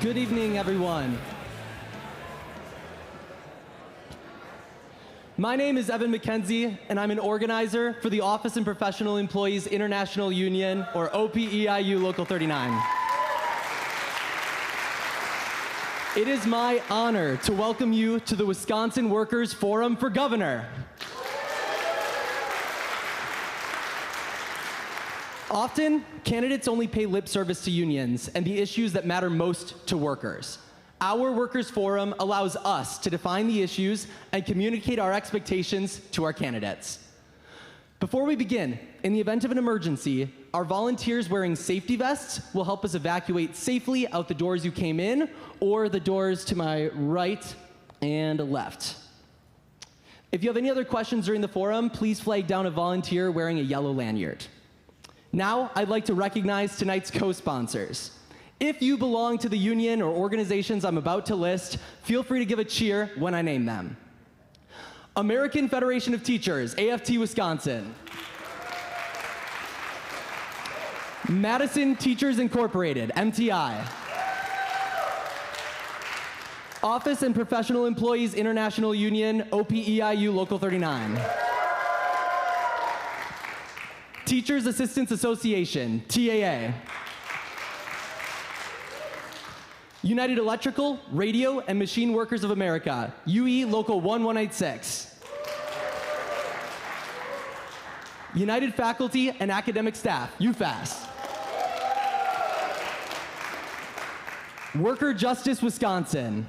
Good evening, everyone. My name is Evan McKenzie, and I'm an organizer for the Office and Professional Employees International Union, or OPEIU Local 39. It is my honor to welcome you to the Wisconsin Workers Forum for Governor. Often, candidates only pay lip service to unions and the issues that matter most to workers. Our Workers Forum allows us to define the issues and communicate our expectations to our candidates. Before we begin, in the event of an emergency, our volunteers wearing safety vests will help us evacuate safely out the doors you came in or the doors to my right and left. If you have any other questions during the forum, please flag down a volunteer wearing a yellow lanyard. Now, I'd like to recognize tonight's co-sponsors. If you belong to the union or organizations I'm about to list, feel free to give a cheer when I name them. American Federation of Teachers, AFT Wisconsin. Madison Teachers Incorporated, MTI. Office and Professional Employees International Union, OPEIU Local 39. Teachers Assistance Association, TAA. United Electrical, Radio, and Machine Workers of America, UE Local 1186. United Faculty and Academic Staff, UFAS. Worker Justice Wisconsin.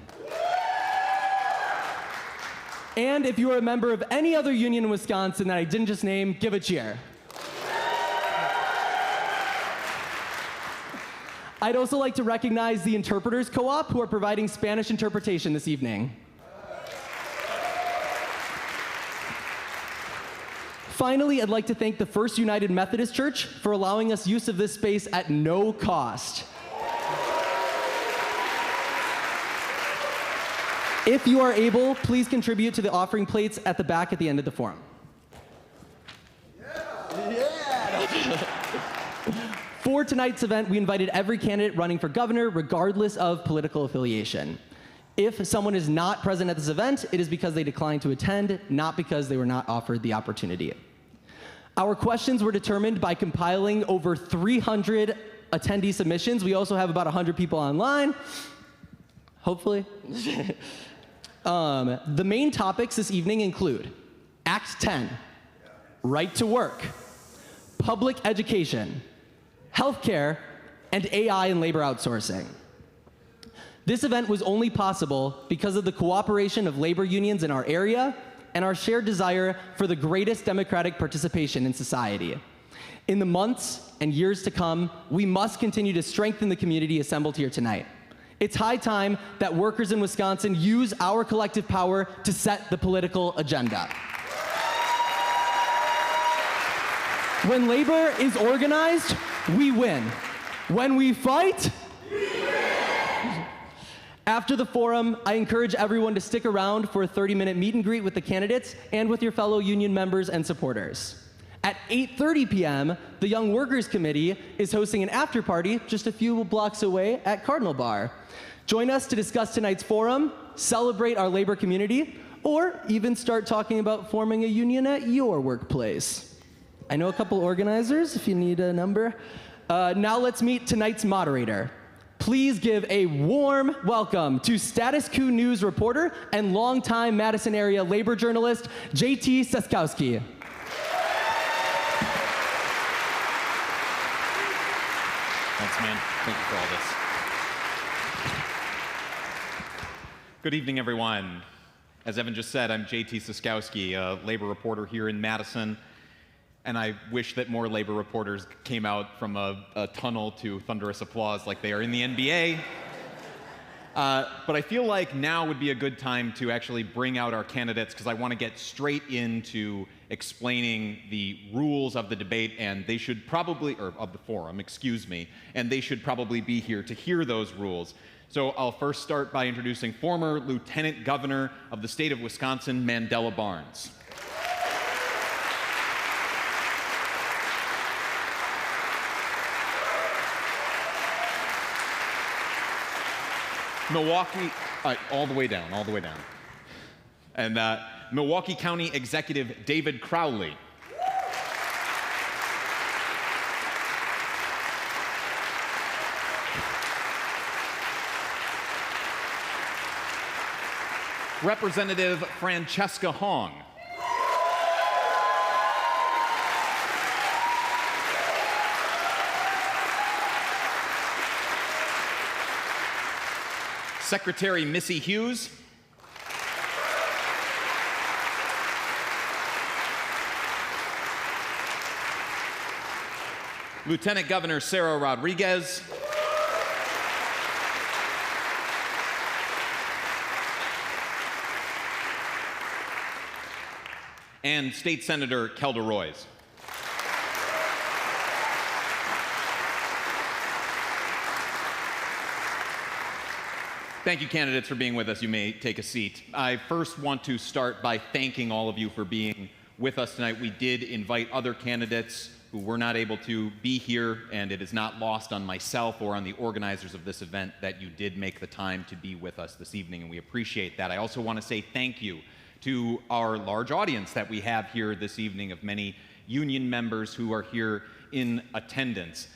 And if you are a member of any other union in Wisconsin that I didn't just name, give a cheer. I'd also like to recognize the Interpreters Co-op who are providing Spanish interpretation this evening. Finally, I'd like to thank the First United Methodist Church for allowing us use of this space at no cost. If you are able, please contribute to the offering plates at the back at the end of the forum. For tonight's event, we invited every candidate running for governor, regardless of political affiliation. If someone is not present at this event, it is because they declined to attend, not because they were not offered the opportunity. Our questions were determined by compiling over 300 attendee submissions. We also have about 100 people online, hopefully. The main topics this evening include Act 10, right to work, public education, healthcare, and AI and labor outsourcing. This event was only possible because of the cooperation of labor unions in our area and our shared desire for the greatest democratic participation in society. In the months and years to come, we must continue to strengthen the community assembled here tonight. It's high time that workers in Wisconsin use our collective power to set the political agenda. When labor is organized, we win. When we fight, we win. After the forum, I encourage everyone to stick around for a 30-minute meet and greet with the candidates and with your fellow union members and supporters. At 8:30 p.m., the Young Workers Committee is hosting an after party just a few blocks away at Cardinal Bar. Join us to discuss tonight's forum, celebrate our labor community, or even start talking about forming a union at your workplace. I know a couple organizers if you need a number. Now let's meet tonight's moderator. Please give a warm welcome to Status Quo News reporter and longtime Madison area labor journalist, JT Seskowski. Thanks, man. Thank you for all this. Good evening, everyone. As Evan just said, I'm JT Seskowski, a labor reporter here in Madison. And I wish that more labor reporters came out from a tunnel to thunderous applause like they are in the NBA. But I feel like now would be a good time to actually bring out our candidates because I want to get straight into explaining the rules of the debate, and they should probably, or of the forum, excuse me, and they should probably be here to hear those rules. So I'll first start by introducing former Lieutenant Governor of the state of Wisconsin, Mandela Barnes. Milwaukee, all the way down, all the way down. And Milwaukee County Executive David Crowley. Representative Francesca Hong. Secretary Missy Hughes. Lieutenant Governor Sara Rodriguez. And State Senator Kelda Royce. Thank you, candidates, for being with us. You may take a seat. I first want to start by thanking all of you for being with us tonight. We did invite other candidates who were not able to be here, and it is not lost on myself or on the organizers of this event that you did make the time to be with us this evening, and we appreciate that. I also want to say thank you to our large audience that we have here this evening of many union members who are here in attendance.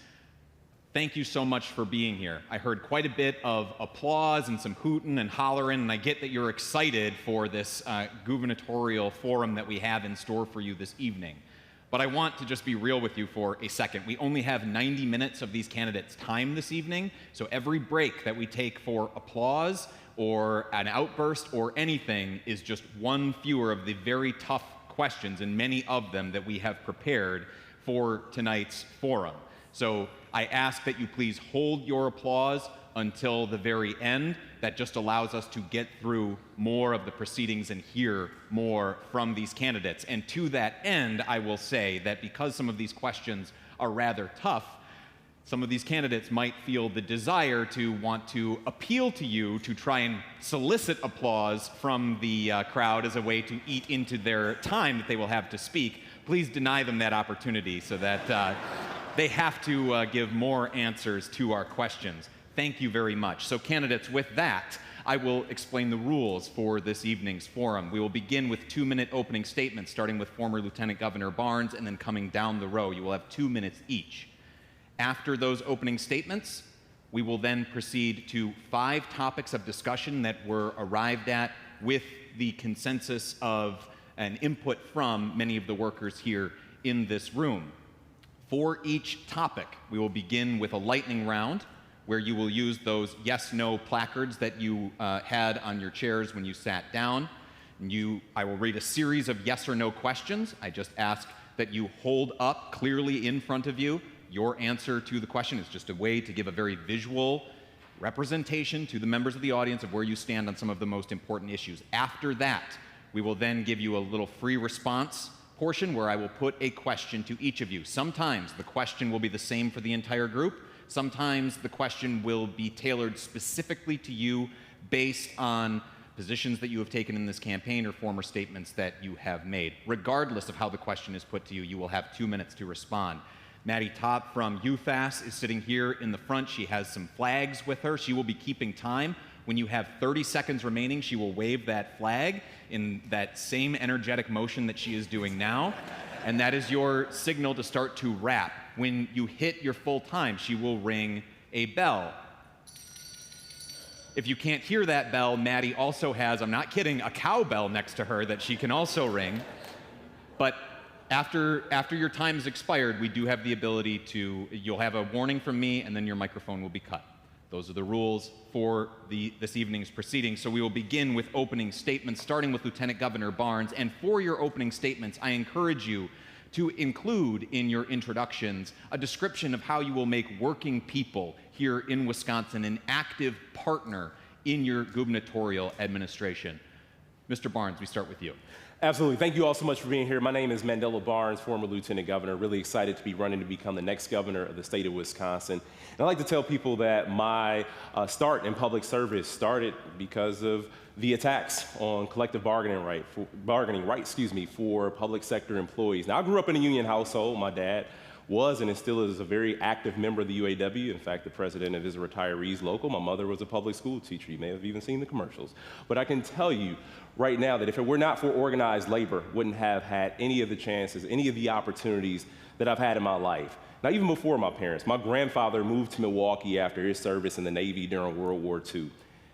Thank you so much for being here. I heard quite a bit of applause and some hooting and hollering, and I get that you're excited for this gubernatorial forum that we have in store for you this evening. But I want to just be real with you for a second. We only have 90 minutes of these candidates' time this evening, so every break that we take for applause or an outburst or anything is just one fewer of the very tough questions, and many of them that we have prepared for tonight's forum. So I ask that you please hold your applause until the very end. That just allows us to get through more of the proceedings and hear more from these candidates. And to that end, I will say that because some of these questions are rather tough, some of these candidates might feel the desire to want to appeal to you to try and solicit applause from the crowd as a way to eat into their time that they will have to speak. Please deny them that opportunity so that they have to give more answers to our questions. Thank you very much. So candidates, with that, I will explain the rules for this evening's forum. We will begin with 2-minute opening statements, starting with former Lieutenant Governor Barnes and then coming down the row. You will have 2 minutes each. After those opening statements, we will then proceed to 5 topics of discussion that were arrived at with the consensus of an input from many of the workers here in this room. For each topic, we will begin with a lightning round where you will use those yes-no placards that you had on your chairs when you sat down. I will read a series of yes or no questions. I just ask that you hold up clearly in front of you your answer to the question. It's just a way to give a very visual representation to the members of the audience of where you stand on some of the most important issues. After that, we will then give you a little free response portion where I will put a question to each of you. Sometimes the question will be the same for the entire group. Sometimes the question will be tailored specifically to you based on positions that you have taken in this campaign or former statements that you have made. Regardless of how the question is put to you, you will have 2 minutes to respond. Maddie Topp from UFAS is sitting here in the front. She has some flags with her. She will be keeping time. When you have 30 seconds remaining, she will wave that flag in that same energetic motion that she is doing now. And that is your signal to start to wrap. When you hit your full time, she will ring a bell. If you can't hear that bell, Maddie also has, I'm not kidding, a cowbell next to her that she can also ring. But after your time has expired, we do have the ability you'll have a warning from me, and then your microphone will be cut. Those are the rules for this evening's proceedings. So we will begin with opening statements, starting with Lieutenant Governor Barnes. And for your opening statements, I encourage you to include in your introductions a description of how you will make working people here in Wisconsin an active partner in your gubernatorial administration. Mr. Barnes, we start with you. Absolutely. Thank you all so much for being here. My name is Mandela Barnes, former Lieutenant Governor. Really excited to be running to become the next governor of the state of Wisconsin. And I like to tell people that my start in public service started because of the attacks on collective bargaining rights for public sector employees. Now, I grew up in a union household. My dad was and still is a very active member of the UAW. In fact, the president of his retirees local. My mother was a public school teacher. You may have even seen the commercials. But I can tell you right now that if it were not for organized labor, wouldn't have had any of the chances, any of the opportunities that I've had in my life. Now, even before my parents, my grandfather moved to Milwaukee after his service in the Navy during World War II.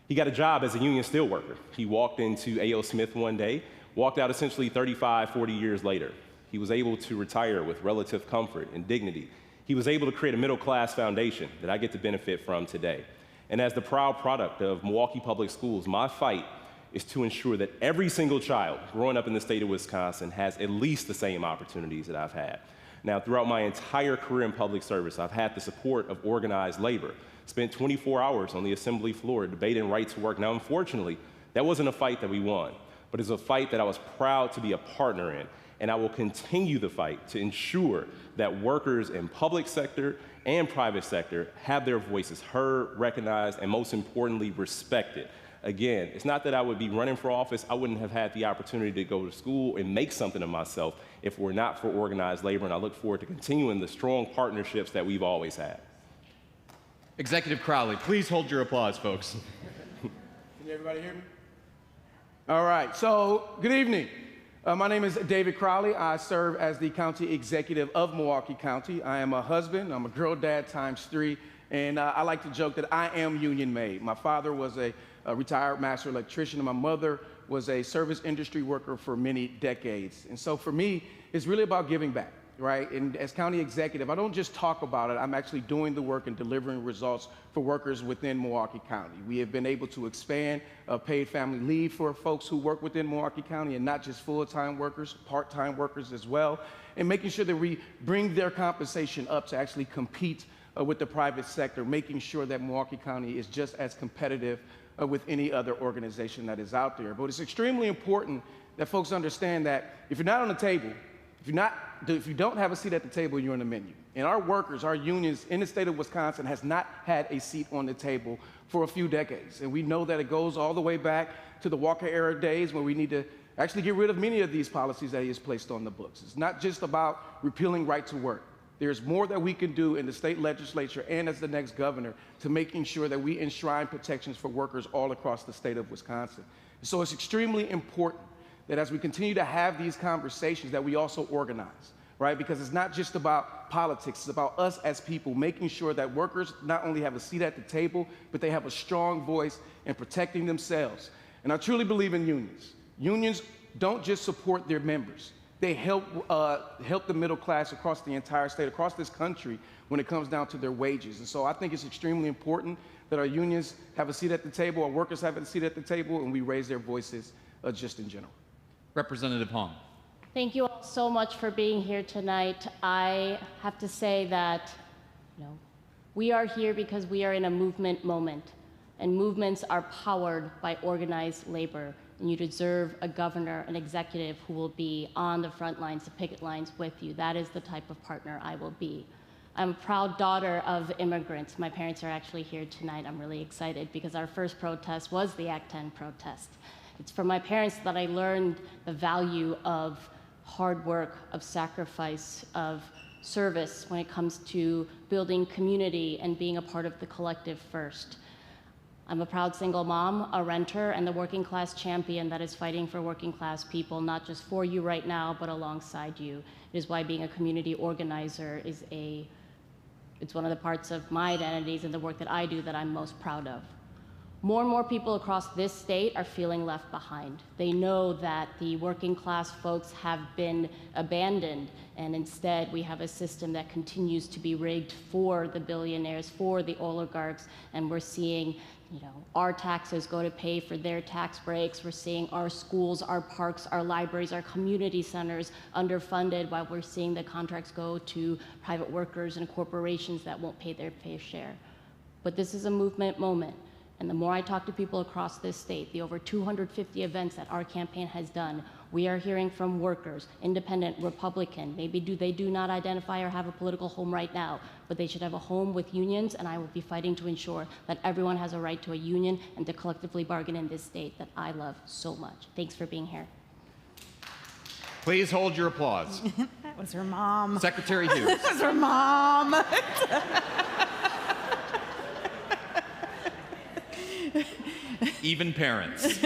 He got a job as a union steelworker. He walked into A.O. Smith one day, walked out essentially 35, 40 years later. He was able to retire with relative comfort and dignity. He was able to create a middle-class foundation that I get to benefit from today. And as the proud product of Milwaukee Public Schools, my fight is to ensure that every single child growing up in the state of Wisconsin has at least the same opportunities that I've had. Now, throughout my entire career in public service, I've had the support of organized labor, spent 24 hours on the assembly floor debating right to work. Now, unfortunately, that wasn't a fight that we won, but it's a fight that I was proud to be a partner in. And I will continue the fight to ensure that workers in public sector and private sector have their voices heard, recognized, and most importantly, respected. Again, it's not that I would be running for office. I wouldn't have had the opportunity to go to school and make something of myself if it were not for organized labor, and I look forward to continuing the strong partnerships that we've always had. Executive Crowley, please hold your applause, folks. Can everybody hear me? All right, so good evening. My name is David Crowley. I serve as the county executive of Milwaukee County. I am a husband, I'm a girl dad ×3, and I like to joke that I am union made. My father was a retired master electrician, and my mother was a service industry worker for many decades. And so for me, it's really about giving back, right? And as county executive, I don't just talk about it, I'm actually doing the work and delivering results for workers within Milwaukee County. We have been able to expand paid family leave for folks who work within Milwaukee County, and not just full-time workers, part-time workers as well, and making sure that we bring their compensation up to actually compete with the private sector, making sure that Milwaukee County is just as competitive with any other organization that is out there. But it's extremely important that folks understand that if you're not on the table, if you don't have a seat at the table, you're on the menu. And our workers, our unions in the state of Wisconsin has not had a seat on the table for a few decades. And we know that it goes all the way back to the Walker era days where we need to actually get rid of many of these policies that he has placed on the books. It's not just about repealing right to work. There's more that we can do in the state legislature and as the next governor to making sure that we enshrine protections for workers all across the state of Wisconsin. So it's extremely important that as we continue to have these conversations that we also organize, right? Because it's not just about politics, it's about us as people making sure that workers not only have a seat at the table, but they have a strong voice in protecting themselves. And I truly believe in unions. Unions don't just support their members. They help the middle class across the entire state, across this country, when it comes down to their wages. And so I think it's extremely important that our unions have a seat at the table, our workers have a seat at the table, and we raise their voices just in general. Representative Hong. Thank you all so much for being here tonight. I have to say that, we are here because we are in a movement moment, and movements are powered by organized labor. And you deserve a governor, an executive who will be on the front lines, the picket lines with you. That is the type of partner I will be. I'm a proud daughter of immigrants. My parents are actually here tonight. I'm really excited because our first protest was the Act 10 protest. It's from my parents that I learned the value of hard work, of sacrifice, of service when it comes to building community and being a part of the collective first. I'm a proud single mom, a renter, and the working class champion that is fighting for working class people, not just for you right now, but alongside you. It is why being a community organizer it's one of the parts of my identities and the work that I do that I'm most proud of. More and more people across this state are feeling left behind. They know that the working class folks have been abandoned, and instead we have a system that continues to be rigged for the billionaires, for the oligarchs, and we're seeing our taxes go to pay for their tax breaks. We're seeing our schools, our parks, our libraries, our community centers underfunded, while we're seeing the contracts go to private workers and corporations that won't pay their fair share. But this is a movement moment. And the more I talk to people across this state, the over 250 events that our campaign has done, we are hearing from workers, independent, Republican. Maybe they do not identify or have a political home right now, but they should have a home with unions, and I will be fighting to ensure that everyone has a right to a union and to collectively bargain in this state that I love so much. Thanks for being here. Please hold your applause. That was her mom. Secretary Hughes. That was her mom. Even parents.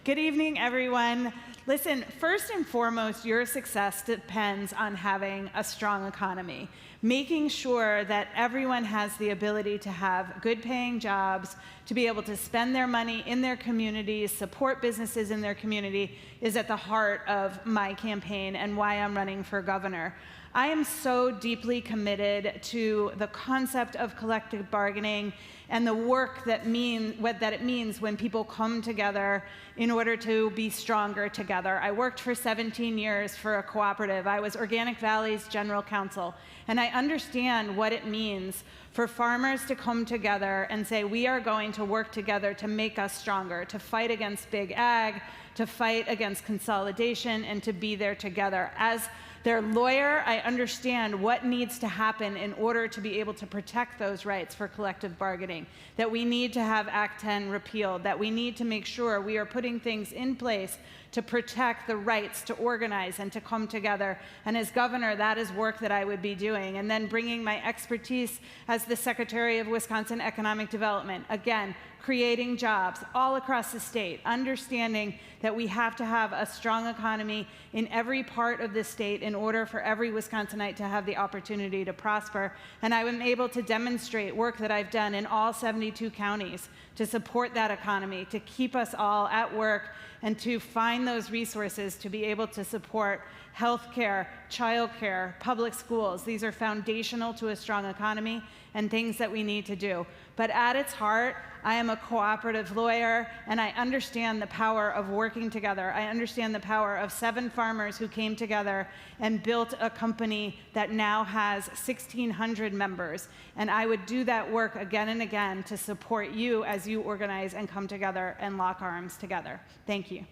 Good evening, everyone. Listen, first and foremost, your success depends on having a strong economy, making sure that everyone has the ability to have good paying jobs, to be able to spend their money in their communities, support businesses in their community is at the heart of my campaign and why I'm running for governor. I am so deeply committed to the concept of collective bargaining and the work that it means when people come together in order to be stronger together. I worked for 17 years for a cooperative. I was Organic Valley's general counsel, and I understand what it means for farmers to come together and say, we are going to work together to make us stronger, to fight against big ag, to fight against consolidation, and to be there together. As their lawyer, I understand what needs to happen in order to be able to protect those rights for collective bargaining, that we need to have Act 10 repealed, that we need to make sure we are putting things in place to protect the rights to organize and to come together. And as governor, that is work that I would be doing. And then bringing my expertise as the Secretary of Wisconsin Economic Development, again, creating jobs all across the state, understanding that we have to have a strong economy in every part of the state in order for every Wisconsinite to have the opportunity to prosper. And I am able to demonstrate work that I've done in all 72 counties to support that economy, to keep us all at work, and to find those resources to be able to support healthcare, childcare, public schools. These are foundational to a strong economy and things that we need to do. But at its heart, I am a cooperative lawyer, and I understand the power of working together. I understand the power of 7 farmers who came together and built a company that now has 1,600 members. And I would do that work again and again to support you as you organize and come together and lock arms together. Thank you.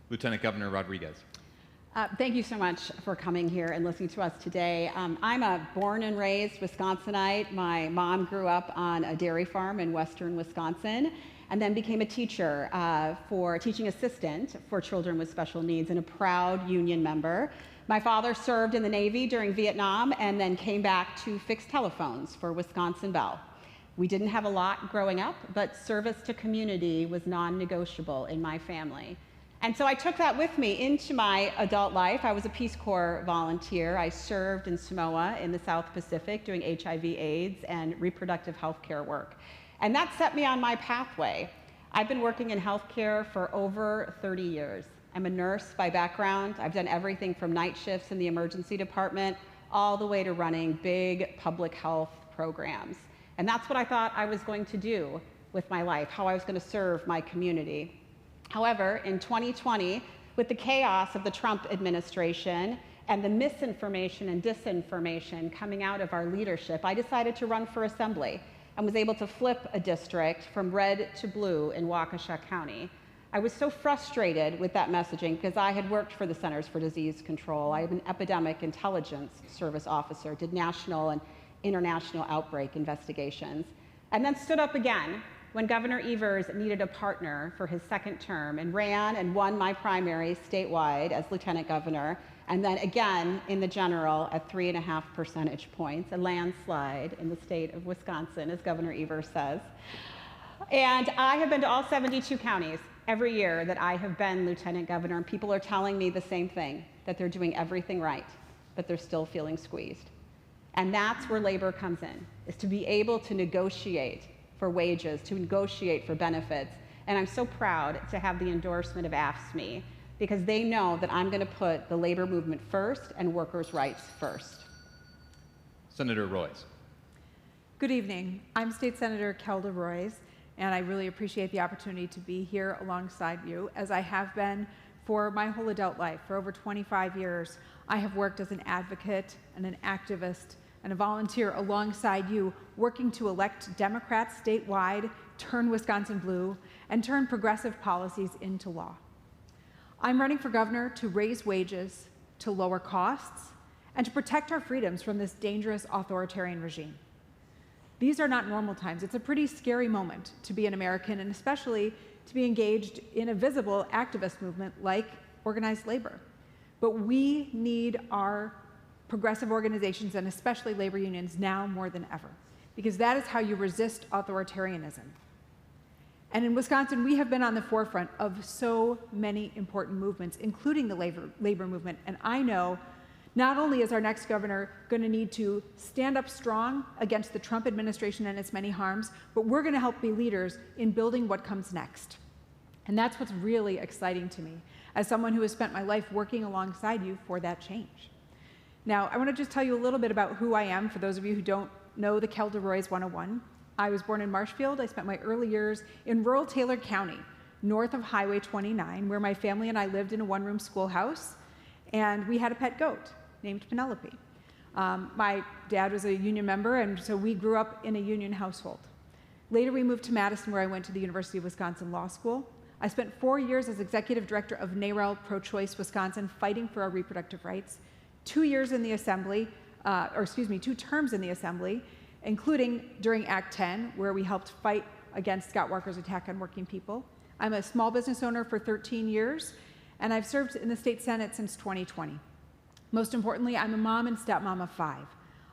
Lieutenant Governor Rodriguez. Thank you so much for coming here and listening to us today. I'm a born and raised Wisconsinite. My mom grew up on a dairy farm in western Wisconsin and then became a teacher teaching assistant for children with special needs and a proud union member. My father served in the Navy during Vietnam and then came back to fix telephones for Wisconsin Bell. We didn't have a lot growing up, but service to community was non-negotiable in my family. And so I took that with me into my adult life. I was a Peace Corps volunteer. I served in Samoa in the South Pacific doing HIV/AIDS and reproductive health care work. And that set me on my pathway. I've been working in healthcare for over 30 years. I'm a nurse by background. I've done everything from night shifts in the emergency department all the way to running big public health programs. And that's what I thought I was going to do with my life, how I was going to serve my community. However, in 2020, with the chaos of the Trump administration and the misinformation and disinformation coming out of our leadership, I decided to run for assembly and was able to flip a district from red to blue in Waukesha County. I was so frustrated with that messaging because I had worked for the Centers for Disease Control. I am an epidemic intelligence service officer, did national and international outbreak investigations, and then stood up again when Governor Evers needed a partner for his second term and ran and won my primary statewide as lieutenant governor, and then again in the general at 3.5 percentage points, a landslide in the state of Wisconsin, as Governor Evers says. And I have been to all 72 counties every year that I have been lieutenant governor, and people are telling me the same thing, that they're doing everything right, but they're still feeling squeezed. And that's where labor comes in, is to be able to negotiate for wages, to negotiate for benefits. And I'm so proud to have the endorsement of AFSCME because they know that I'm going to put the labor movement first and workers' rights first. Senator Royce. Good evening. I'm State Senator Kelda Royce, and I really appreciate the opportunity to be here alongside you, as I have been for my whole adult life. For over 25 years, I have worked as an advocate and an activist and a volunteer alongside you, working to elect Democrats statewide, turn Wisconsin blue, and turn progressive policies into law. I'm running for governor to raise wages, to lower costs, and to protect our freedoms from this dangerous authoritarian regime. These are not normal times. It's a pretty scary moment to be an American, and especially to be engaged in a visible activist movement like organized labor. But we need our progressive organizations, and especially labor unions, now more than ever, because that is how you resist authoritarianism. And in Wisconsin, we have been on the forefront of so many important movements, including the labor movement. And I know not only is our next governor going to need to stand up strong against the Trump administration and its many harms, but we're going to help be leaders in building what comes next. And that's what's really exciting to me, as someone who has spent my life working alongside you for that change. Now, I want to just tell you a little bit about who I am, for those of you who don't know the Kelda Roy's 101. I was born in Marshfield. I spent my early years in rural Taylor County, north of Highway 29, where my family and I lived in a one-room schoolhouse, and we had a pet goat named Penelope. My dad was a union member, and so we grew up in a union household. Later, we moved to Madison, where I went to the University of Wisconsin Law School. I spent 4 years as executive director of NARAL Pro-Choice Wisconsin, fighting for our reproductive rights, 2 years in the assembly, 2 terms in the assembly, including during Act 10, where we helped fight against Scott Walker's attack on working people. I'm a small business owner for 13 years, and I've served in the state Senate since 2020. Most importantly, I'm a mom and stepmom of 5.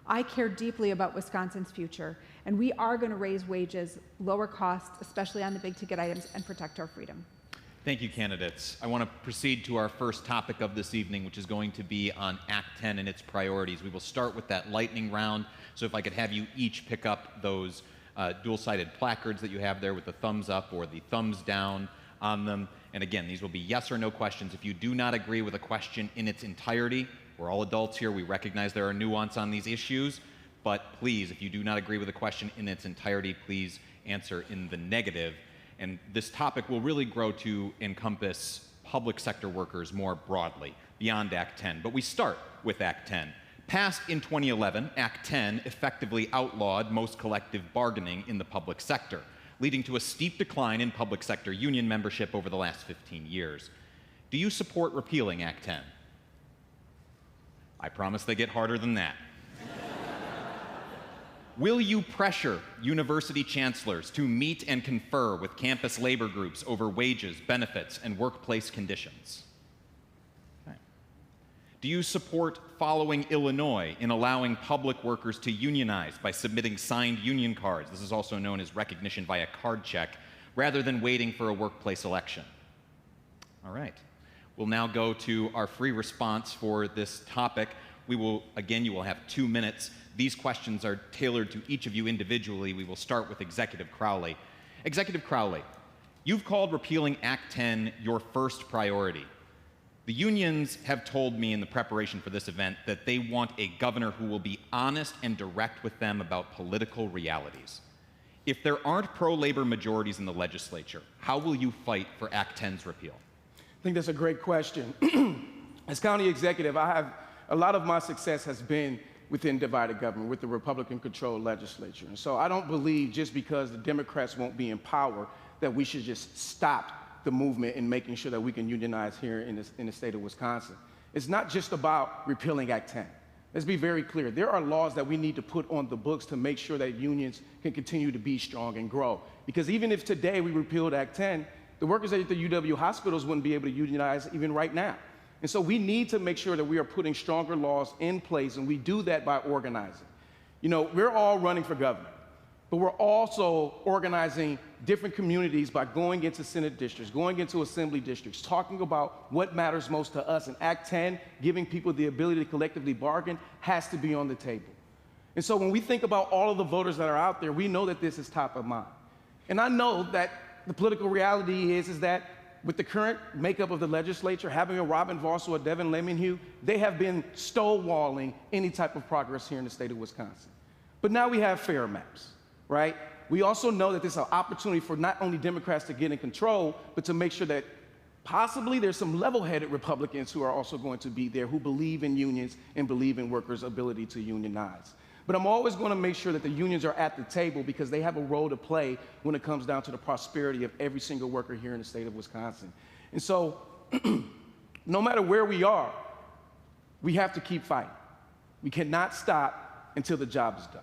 I care deeply about Wisconsin's future, and we are going to raise wages, lower costs, especially on the big ticket items, and protect our freedom. Thank you, candidates. I want to proceed to our first topic of this evening, which is going to be on Act 10 and its priorities. We will start with that lightning round. So if I could have you each pick up those dual-sided placards that you have there with the thumbs up or the thumbs down on them. And again, these will be yes or no questions. If you do not agree with a question in its entirety, we're all adults here. We recognize there are nuance on these issues. But please, if you do not agree with a question in its entirety, please answer in the negative. And this topic will really grow to encompass public sector workers more broadly, beyond Act 10. But we start with Act 10. Passed in 2011, Act 10 effectively outlawed most collective bargaining in the public sector, leading to a steep decline in public sector union membership over the last 15 years. Do you support repealing Act 10? I promise they get harder than that. Will you pressure university chancellors to meet and confer with campus labor groups over wages, benefits, and workplace conditions? Okay. Do you support following Illinois in allowing public workers to unionize by submitting signed union cards? This is also known as recognition via card check, rather than waiting for a workplace election. All right. We'll now go to our free response for this topic. You will have 2 minutes. These questions are tailored to each of you individually. We will start with Executive Crowley. Executive Crowley, you've called repealing Act 10 your first priority. The unions have told me in the preparation for this event that they want a governor who will be honest and direct with them about political realities. If there aren't pro-labor majorities in the legislature, how will you fight for Act 10's repeal? I think that's a great question. As county executive, a lot of my success has been within divided government, with the Republican-controlled legislature. And so I don't believe just because the Democrats won't be in power that we should just stop the movement in making sure that we can unionize here in the state of Wisconsin. It's not just about repealing Act 10. Let's be very clear. There are laws that we need to put on the books to make sure that unions can continue to be strong and grow. Because even if today we repealed Act 10, the workers at the UW hospitals wouldn't be able to unionize even right now. And so we need to make sure that we are putting stronger laws in place, and we do that by organizing. You know, we're all running for governor, but we're also organizing different communities by going into Senate districts, going into assembly districts, talking about what matters most to us. And Act 10, giving people the ability to collectively bargain, has to be on the table. And so when we think about all of the voters that are out there, we know that this is top of mind. And I know that the political reality is that with the current makeup of the legislature, having a Robin Vos or a Devin Lemonhew, they have been stonewalling any type of progress here in the state of Wisconsin. But now we have fair maps, right? We also know that there's an opportunity for not only Democrats to get in control, but to make sure that possibly there's some level-headed Republicans who are also going to be there who believe in unions and believe in workers' ability to unionize. But I'm always going to make sure that the unions are at the table because they have a role to play when it comes down to the prosperity of every single worker here in the state of Wisconsin. And so, no matter where we are, we have to keep fighting. We cannot stop until the job is done.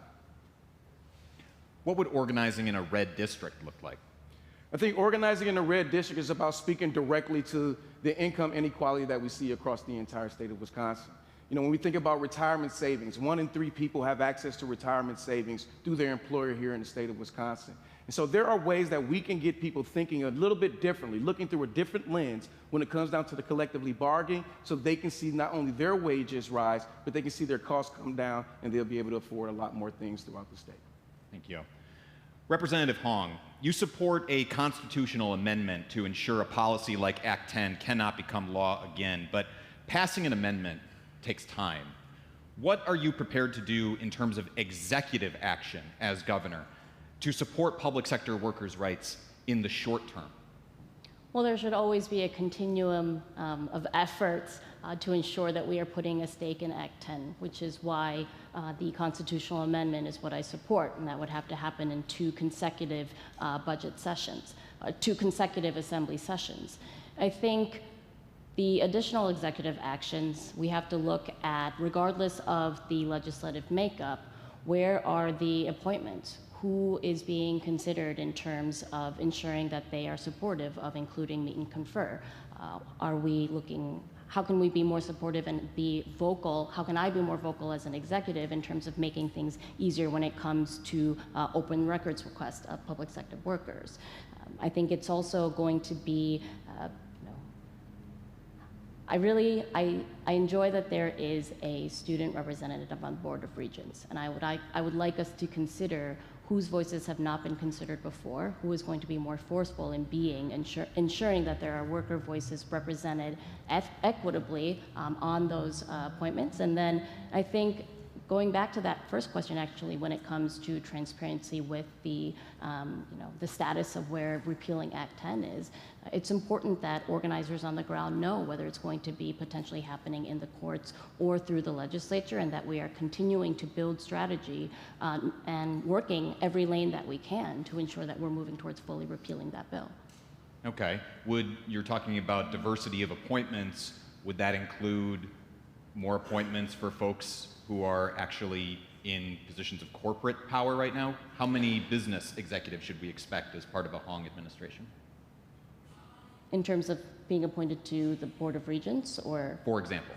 What would organizing in a red district look like? I think organizing in the red district is about speaking directly to the income inequality that we see across the entire state of Wisconsin. You know, when we think about retirement savings, 1 in 3 people have access to retirement savings through their employer here in the state of Wisconsin. And so there are ways that we can get people thinking a little bit differently, looking through a different lens when it comes down to the collectively bargaining, so they can see not only their wages rise, but they can see their costs come down, and they'll be able to afford a lot more things throughout the state. Thank you. Representative Hong, you support a constitutional amendment to ensure a policy like Act 10 cannot become law again, but passing an amendment takes time. What are you prepared to do in terms of executive action as governor to support public sector workers' rights in the short term? Well, there should always be a continuum of efforts to ensure that we are putting a stake in Act 10, which is why the constitutional amendment is what I support, and that would have to happen in 2 consecutive budget sessions, 2 consecutive assembly sessions. I think the additional executive actions we have to look at, regardless of the legislative makeup, where are the appointments? Who is being considered in terms of ensuring that they are supportive of including meet and confer? Are we looking, how can we be more supportive and be vocal? How can I be more vocal as an executive in terms of making things easier when it comes to open records requests of public sector workers? I think it's also going to be, I enjoy that there is a student representative on the Board of Regents, and I would like us to consider whose voices have not been considered before, who is going to be more forceful in ensuring that there are worker voices represented equitably on those appointments. And then I think going back to that first question, actually, when it comes to transparency with the status of where repealing Act 10 is, it's important that organizers on the ground know whether it's going to be potentially happening in the courts or through the legislature, and that we are continuing to build strategy and working every lane that we can to ensure that we're moving towards fully repealing that bill. Okay. You're talking about diversity of appointments, would that include more appointments for folks who are actually in positions of corporate power right now? How many business executives should we expect as part of a Hong administration? In terms of being appointed to the Board of Regents, or? For example.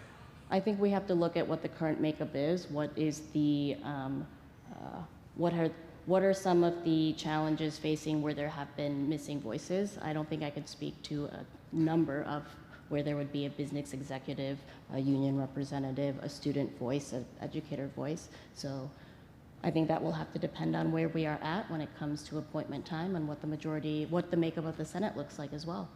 I think we have to look at what the current makeup is. What is the, what are some of the challenges facing where there have been missing voices? I don't think I could speak to a number of where there would be a business executive, a union representative, a student voice, an educator voice. So I think that will have to depend on where we are at when it comes to appointment time and what the makeup of the Senate looks like as well.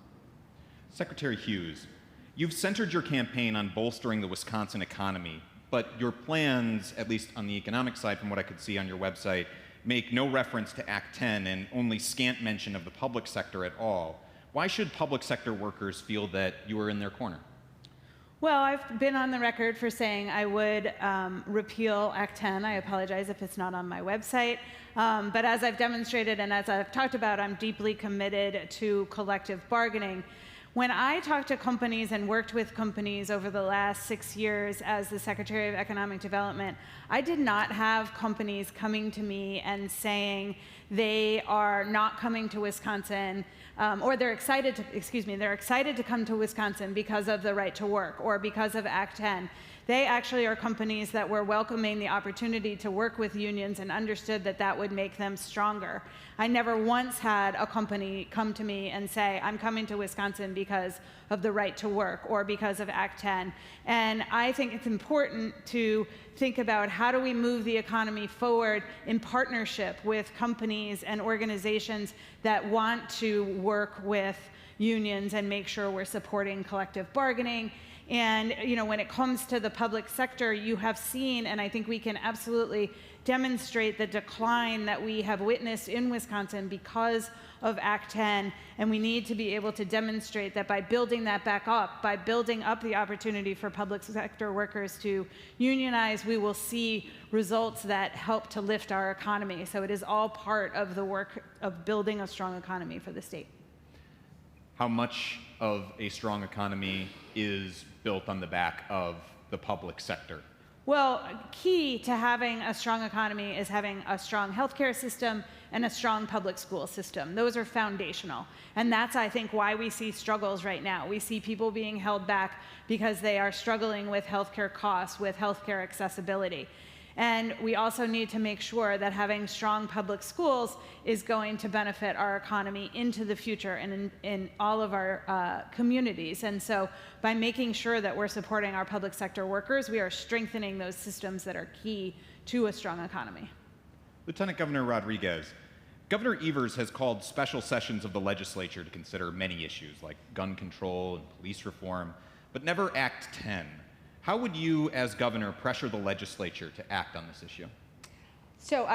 Secretary Hughes, you've centered your campaign on bolstering the Wisconsin economy, but your plans, at least on the economic side from what I could see on your website, make no reference to Act 10 and only scant mention of the public sector at all. Why should public sector workers feel that you are in their corner? Well, I've been on the record for saying I would repeal Act 10. I apologize if it's not on my website. But as I've demonstrated and as I've talked about, I'm deeply committed to collective bargaining. When I talked to companies and worked with companies over the last 6 years as the Secretary of Economic Development, I did not have companies coming to me and saying they are not coming to Wisconsin, or they're excited to come to Wisconsin because of the right to work or because of Act 10. They actually are companies that were welcoming the opportunity to work with unions and understood that that would make them stronger. I never once had a company come to me and say, I'm coming to Wisconsin because of the right to work or because of Act 10. And I think it's important to think about how do we move the economy forward in partnership with companies and organizations that want to work with unions and make sure we're supporting collective bargaining. And when it comes to the public sector, you have seen, and I think we can absolutely demonstrate the decline that we have witnessed in Wisconsin because of Act 10, and we need to be able to demonstrate that by building that back up, by building up the opportunity for public sector workers to unionize, we will see results that help to lift our economy. So it is all part of the work of building a strong economy for the state. How much of a strong economy is built on the back of the public sector? Well, key to having a strong economy is having a strong healthcare system and a strong public school system. Those are foundational. And that's, I think, why we see struggles right now. We see people being held back because they are struggling with healthcare costs, with healthcare accessibility. And we also need to make sure that having strong public schools is going to benefit our economy into the future and in all of our communities. And so by making sure that we're supporting our public sector workers, we are strengthening those systems that are key to a strong economy. Lieutenant Governor Rodriguez, Governor Evers has called special sessions of the legislature to consider many issues like gun control and police reform, but never Act 10. How would you, as governor, pressure the legislature to act on this issue? So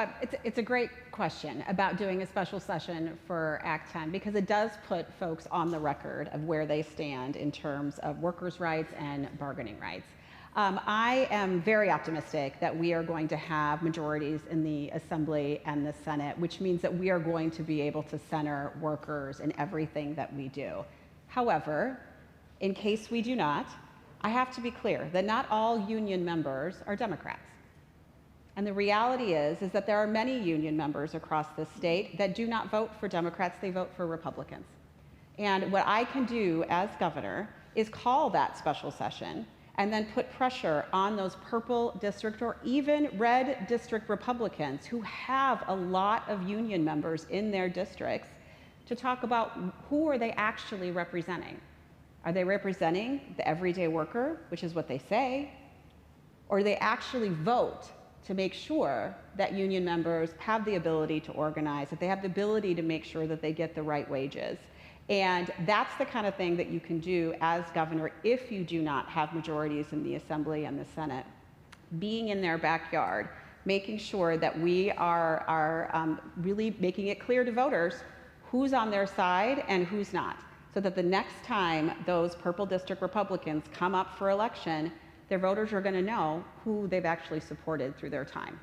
it's a great question about doing a special session for Act 10, because it does put folks on the record of where they stand in terms of workers' rights and bargaining rights. I am very optimistic that we are going to have majorities in the Assembly and the Senate, which means that we are going to be able to center workers in everything that we do. However, in case we do not, I have to be clear that not all union members are Democrats. And the reality is that there are many union members across the state that do not vote for Democrats, they vote for Republicans. And what I can do as governor is call that special session and then put pressure on those purple district or even red district Republicans who have a lot of union members in their districts to talk about who are they actually representing. Are they representing the everyday worker, which is what they say, or do they actually vote to make sure that union members have the ability to organize, that they have the ability to make sure that they get the right wages? And that's the kind of thing that you can do as governor if you do not have majorities in the Assembly and the Senate. Being in their backyard, making sure that we are really making it clear to voters who's on their side and who's not, so that the next time those purple district Republicans come up for election, their voters are going to know who they've actually supported through their time.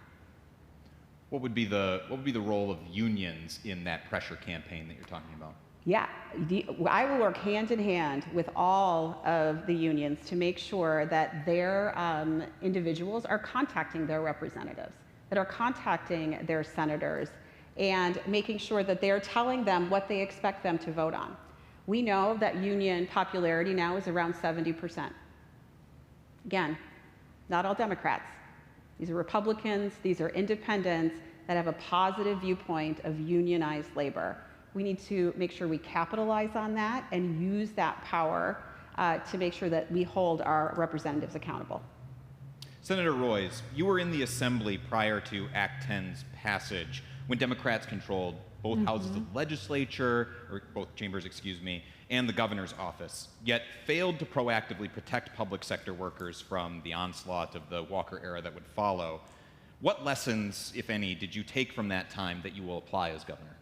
What would be the role of unions in that pressure campaign that you're talking about? Yeah, I will work hand in hand with all of the unions to make sure that their individuals are contacting their representatives, that are contacting their senators, and making sure that they're telling them what they expect them to vote on. We know that union popularity now is around 70%. Again, not all Democrats. These are Republicans, these are independents that have a positive viewpoint of unionized labor. We need to make sure we capitalize on that and use that power to make sure that we hold our representatives accountable. Senator Royce, you were in the Assembly prior to Act 10's passage when Democrats controlled both houses of the legislature, or both chambers, excuse me, and the governor's office, yet failed to proactively protect public sector workers from the onslaught of the Walker era that would follow. What lessons, if any, did you take from that time that you will apply as governor?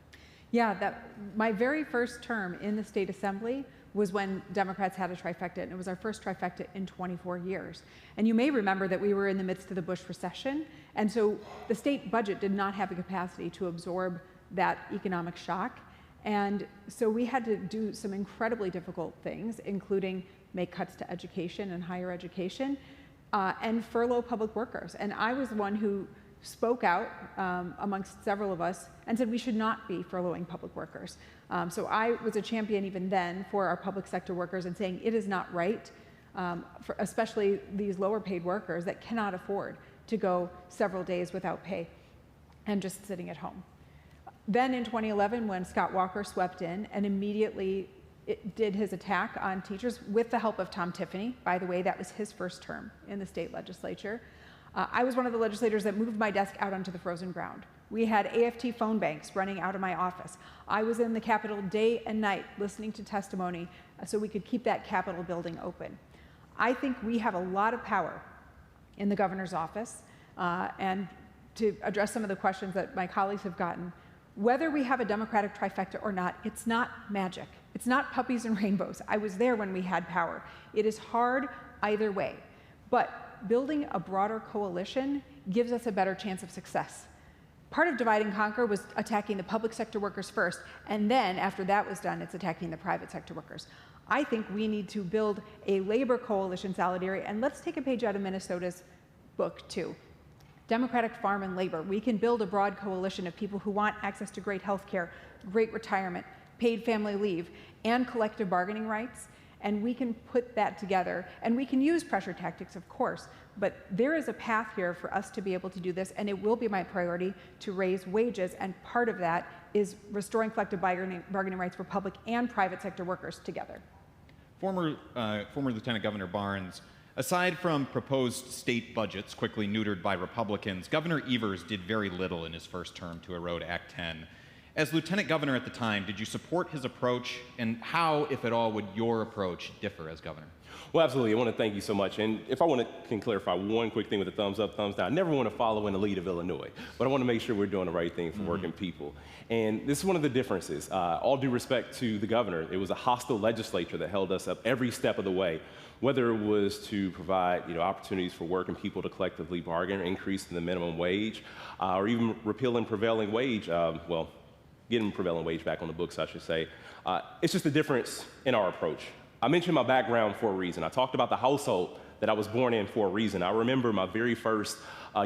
Yeah, my very first term in the state assembly was when Democrats had a trifecta, and it was our first trifecta in 24 years. And you may remember that we were in the midst of the Bush recession, and so the state budget did not have the capacity to absorb that economic shock. And so we had to do some incredibly difficult things, including make cuts to education and higher education, and furlough public workers. And I was the one who spoke out amongst several of us and said we should not be furloughing public workers. So I was a champion even then for our public sector workers and saying it is not right, for especially these lower paid workers that cannot afford to go several days without pay and just sitting at home. Then in 2011, when Scott Walker swept in and immediately did his attack on teachers with the help of Tom Tiffany, by the way, that was his first term in the state legislature, I was one of the legislators that moved my desk out onto the frozen ground. We had AFT phone banks running out of my office. I was in the Capitol day and night listening to testimony so we could keep that Capitol building open. I think we have a lot of power in the governor's office, and to address some of the questions that my colleagues have gotten, whether we have a Democratic trifecta or not, it's not magic. It's not puppies and rainbows. I was there when we had power. It is hard either way. But building a broader coalition gives us a better chance of success. Part of divide and conquer was attacking the public sector workers first, and then after that was done, it's attacking the private sector workers. I think we need to build a labor coalition solidarity, and let's take a page out of Minnesota's book too. Democratic Farm and Labor. We can build a broad coalition of people who want access to great health care, great retirement, paid family leave, and collective bargaining rights, and we can put that together. And we can use pressure tactics, of course, but there is a path here for us to be able to do this, and it will be my priority to raise wages, and part of that is restoring collective bargaining rights for public and private sector workers together. Former Lieutenant Governor Barnes, aside from proposed state budgets quickly neutered by Republicans, Governor Evers did very little in his first term to erode Act 10. As Lieutenant Governor at the time, did you support his approach, and how, if at all, would your approach differ as governor? Well, absolutely. I want to thank you so much. And if I can clarify one quick thing with the thumbs up, thumbs down, I never want to follow in the lead of Illinois, but I want to make sure we're doing the right thing for working people. And this is one of the differences. All due respect to the governor, it was a hostile legislature that held us up every step of the way, whether it was to provide opportunities for working people to collectively bargain, increase in the minimum wage, or even repealing prevailing wage, getting prevailing wage back on the books, I should say. It's just a difference in our approach. I mentioned my background for a reason. I talked about the household that I was born in for a reason. I remember my very first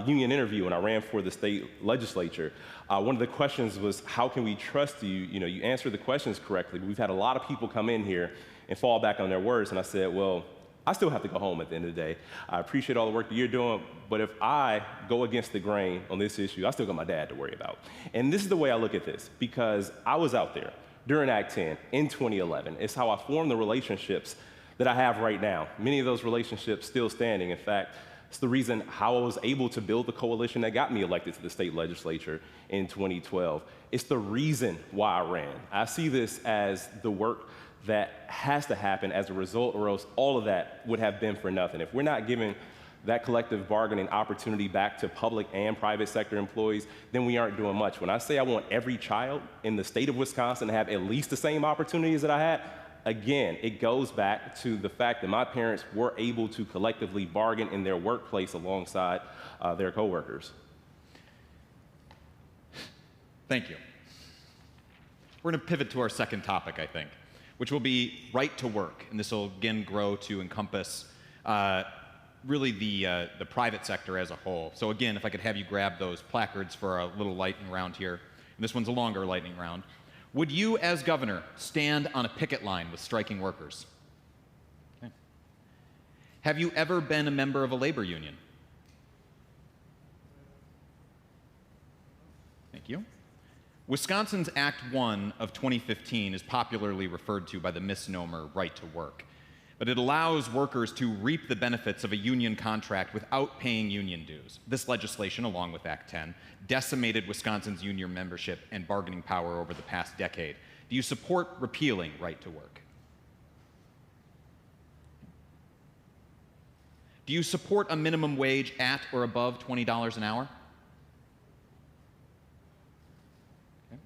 union interview when I ran for the state legislature. One of the questions was, how can we trust you? You answered the questions correctly. We've had a lot of people come in here and fall back on their words, and I said, well, I still have to go home at the end of the day. I appreciate all the work that you're doing, but if I go against the grain on this issue, I still got my dad to worry about. And this is the way I look at this, because I was out there during Act 10 in 2011. It's how I formed the relationships that I have right now. Many of those relationships still standing. In fact, it's the reason how I was able to build the coalition that got me elected to the state legislature in 2012. It's the reason why I ran. I see this as the work that has to happen as a result, or else all of that would have been for nothing. If we're not giving that collective bargaining opportunity back to public and private sector employees, then we aren't doing much. When I say I want every child in the state of Wisconsin to have at least the same opportunities that I had, again, it goes back to the fact that my parents were able to collectively bargain in their workplace alongside their coworkers. Thank you. We're going to pivot to our second topic, I think, which will be right to work. And this will again grow to encompass really the private sector as a whole. So again, if I could have you grab those placards for a little lightning round here. And this one's a longer lightning round. Would you, as governor, stand on a picket line with striking workers? Okay. Have you ever been a member of a labor union? Thank you. Wisconsin's Act 1 of 2015 is popularly referred to by the misnomer right to work, but it allows workers to reap the benefits of a union contract without paying union dues. This legislation, along with Act 10, decimated Wisconsin's union membership and bargaining power over the past decade. Do you support repealing right to work? Do you support a minimum wage at or above $20 an hour? Okay.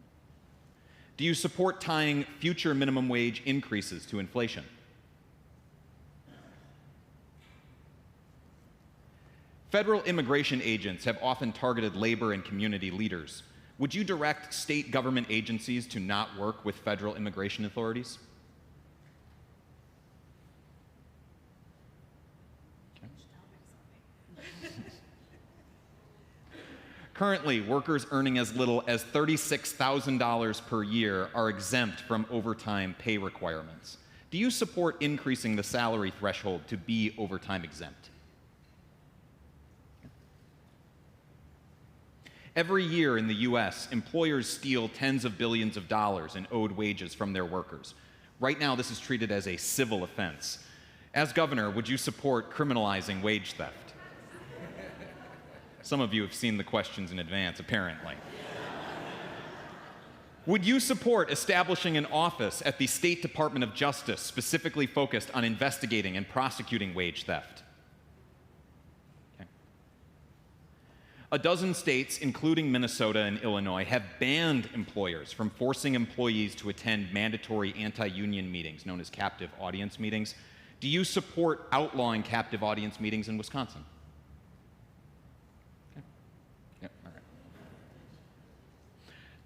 Do you support tying future minimum wage increases to inflation? Federal immigration agents have often targeted labor and community leaders. Would you direct state government agencies to not work with federal immigration authorities? Okay. Currently, workers earning as little as $36,000 per year are exempt from overtime pay requirements. Do you support increasing the salary threshold to be overtime exempt? Every year in the US, employers steal tens of billions of dollars in owed wages from their workers. Right now, this is treated as a civil offense. As governor, would you support criminalizing wage theft? Some of you have seen the questions in advance, apparently. Would you support establishing an office at the State Department of Justice specifically focused on investigating and prosecuting wage theft? A dozen states, including Minnesota and Illinois, have banned employers from forcing employees to attend mandatory anti-union meetings, known as captive audience meetings. Do you support outlawing captive audience meetings in Wisconsin? Okay. Yep, all right.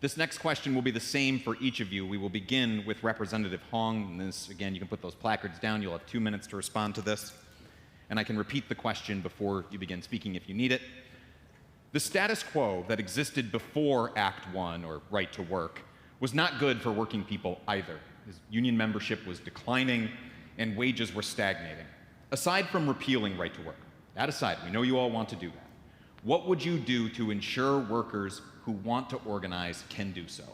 This next question will be the same for each of you. We will begin with Representative Hong. And this, again, you can put those placards down. You'll have 2 minutes to respond to this. And I can repeat the question before you begin speaking if you need it. The status quo that existed before Act 1, or right to work, was not good for working people either. Union membership was declining and wages were stagnating. Aside from repealing right to work, that aside, we know you all want to do that. What would you do to ensure workers who want to organize can do so?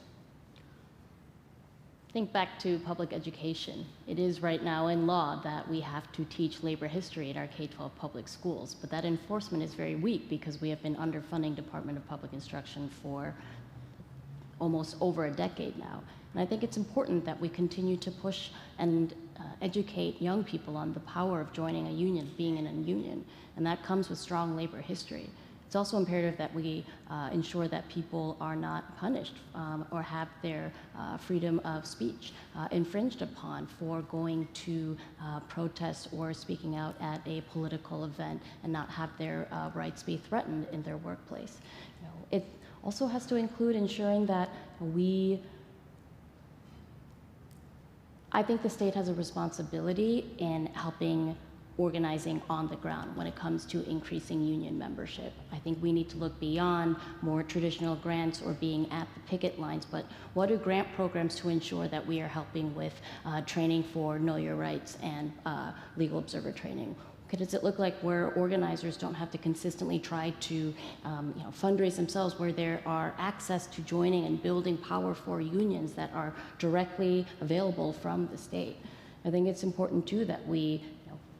Think back to public education. It is right now in law that we have to teach labor history in our K-12 public schools, but that enforcement is very weak because we have been underfunding Department of Public Instruction for almost over a decade now. And I think it's important that we continue to push and educate young people on the power of joining a union, being in a union, and that comes with strong labor history. It's also imperative that we ensure that people are not punished or have their freedom of speech infringed upon for going to protest or speaking out at a political event and not have their rights be threatened in their workplace. You know, it also has to include ensuring that I think the state has a responsibility in helping organizing on the ground when it comes to increasing union membership. I think we need to look beyond more traditional grants or being at the picket lines, but what are grant programs to ensure that we are helping with training for Know Your Rights and legal observer training? What does it look like where organizers don't have to consistently try to fundraise themselves, where there are access to joining and building power for unions that are directly available from the state? I think it's important too that we,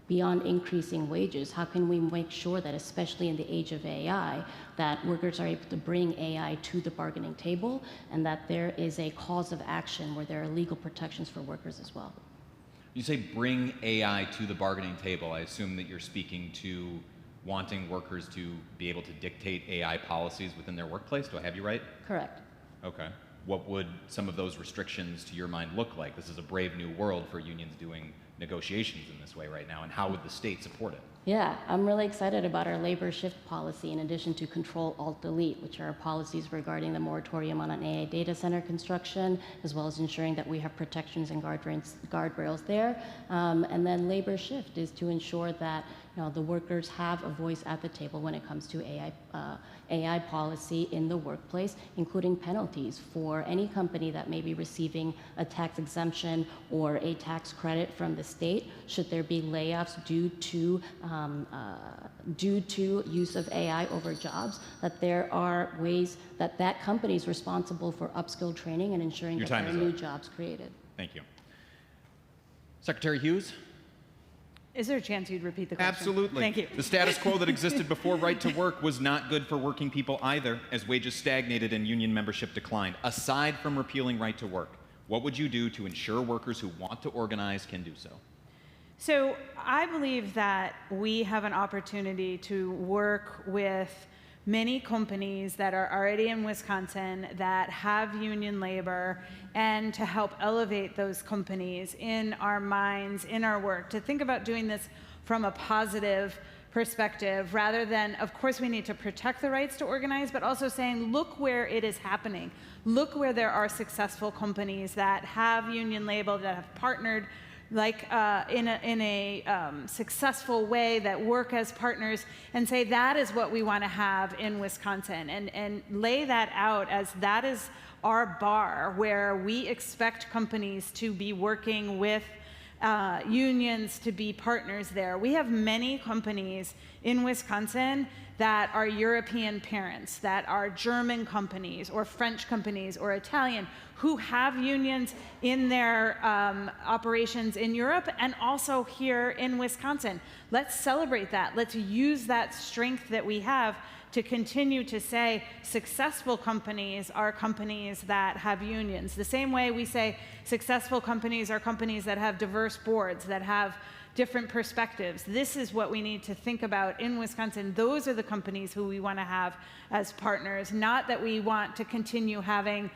beyond increasing wages, how can we make sure that, especially in the age of AI, that workers are able to bring AI to the bargaining table and that there is a cause of action where there are legal protections for workers as well? You say bring AI to the bargaining table. I assume that you're speaking to wanting workers to be able to dictate AI policies within their workplace. Do I have you right? Correct. Okay. What would some of those restrictions to your mind look like? This is a brave new world for unions doing negotiations in this way right now, and how would the state support it? Yeah, I'm really excited about our labor shift policy in addition to Control Alt Delete, which are policies regarding the moratorium on AI data center construction, as well as ensuring that we have protections and guardrails there. And then labor shift is to ensure that the workers have a voice at the table when it comes to AI policy in the workplace, including penalties for any company that may be receiving a tax exemption or a tax credit from the state, should there be layoffs due to use of AI over jobs, that there are ways that that company is responsible for upskill training and ensuring that there are new jobs created. Thank you. Secretary Hughes? Is there a chance you'd repeat the question? Absolutely. Thank you. The status quo that existed before right to work was not good for working people either, as wages stagnated and union membership declined. Aside from repealing right to work, what would you do to ensure workers who want to organize can do so? So I believe that we have an opportunity to work with many companies that are already in Wisconsin that have union labor, and to help elevate those companies in our minds, in our work, to think about doing this from a positive perspective rather than, of course, we need to protect the rights to organize, but also saying, look where it is happening. Look where there are successful companies that have union labor, that have partnered like in a successful way, that work as partners, and say that is what we want to have in Wisconsin, and lay that out as that is our bar, where we expect companies to be working with unions to be partners there. We have many companies in Wisconsin that are European parents, that are German companies or French companies or Italian, who have unions in their operations in Europe and also here in Wisconsin. Let's celebrate that. Let's use that strength that we have to continue to say successful companies are companies that have unions. The same way we say successful companies are companies that have diverse boards, that have different perspectives. This is what we need to think about in Wisconsin. Those are the companies who we want to have as partners, not that we want to continue having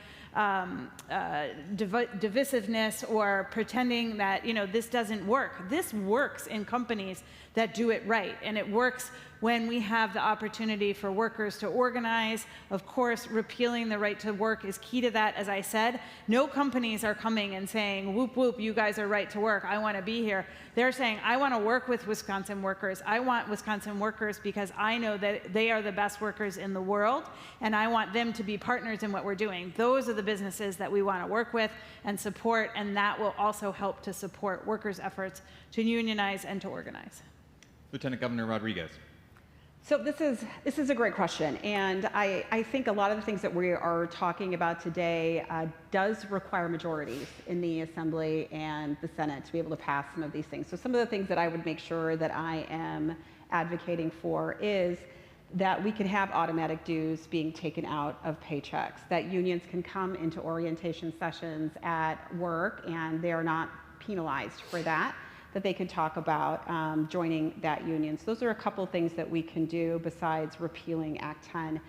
divisiveness or pretending that this doesn't work. This works in companies that do it right, and it works when we have the opportunity for workers to organize. Of course, repealing the right to work is key to that. As I said, no companies are coming and saying, whoop, whoop, you guys are right to work. I want to be here. They're saying, I want to work with Wisconsin workers. I want Wisconsin workers because I know that they are the best workers in the world, and I want them to be partners in what we're doing. Those are the businesses that we want to work with and support, and that will also help to support workers' efforts to unionize and to organize. Lieutenant Governor Rodriguez. So this is a great question, and I think a lot of the things that we are talking about today does require majorities in the Assembly and the Senate to be able to pass some of these things. So some of the things that I would make sure that I am advocating for is that we can have automatic dues being taken out of paychecks, that unions can come into orientation sessions at work and they are not penalized for that, that they can talk about joining that union. So those are a couple things that we can do besides repealing Act 10.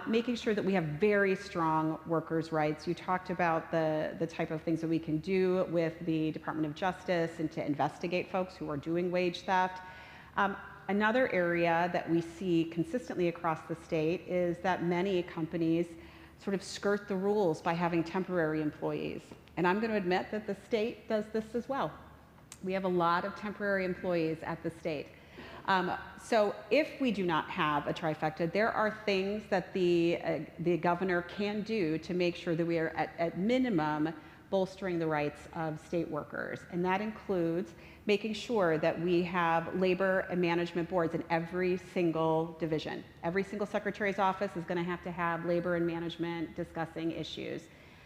Making sure that we have very strong workers' rights. You talked about the type of things that we can do with the Department of Justice and to investigate folks who are doing wage theft. Another area that we see consistently across the state is that many companies sort of skirt the rules by having temporary employees. And I'm going to admit that the state does this as well. We have a lot of temporary employees at the state. So if we do not have a trifecta, there are things that the governor can do to make sure that we are at minimum bolstering the rights of state workers. And that includes making sure that we have labor and management boards in every single division. Every single secretary's office is going to have labor and management discussing issues.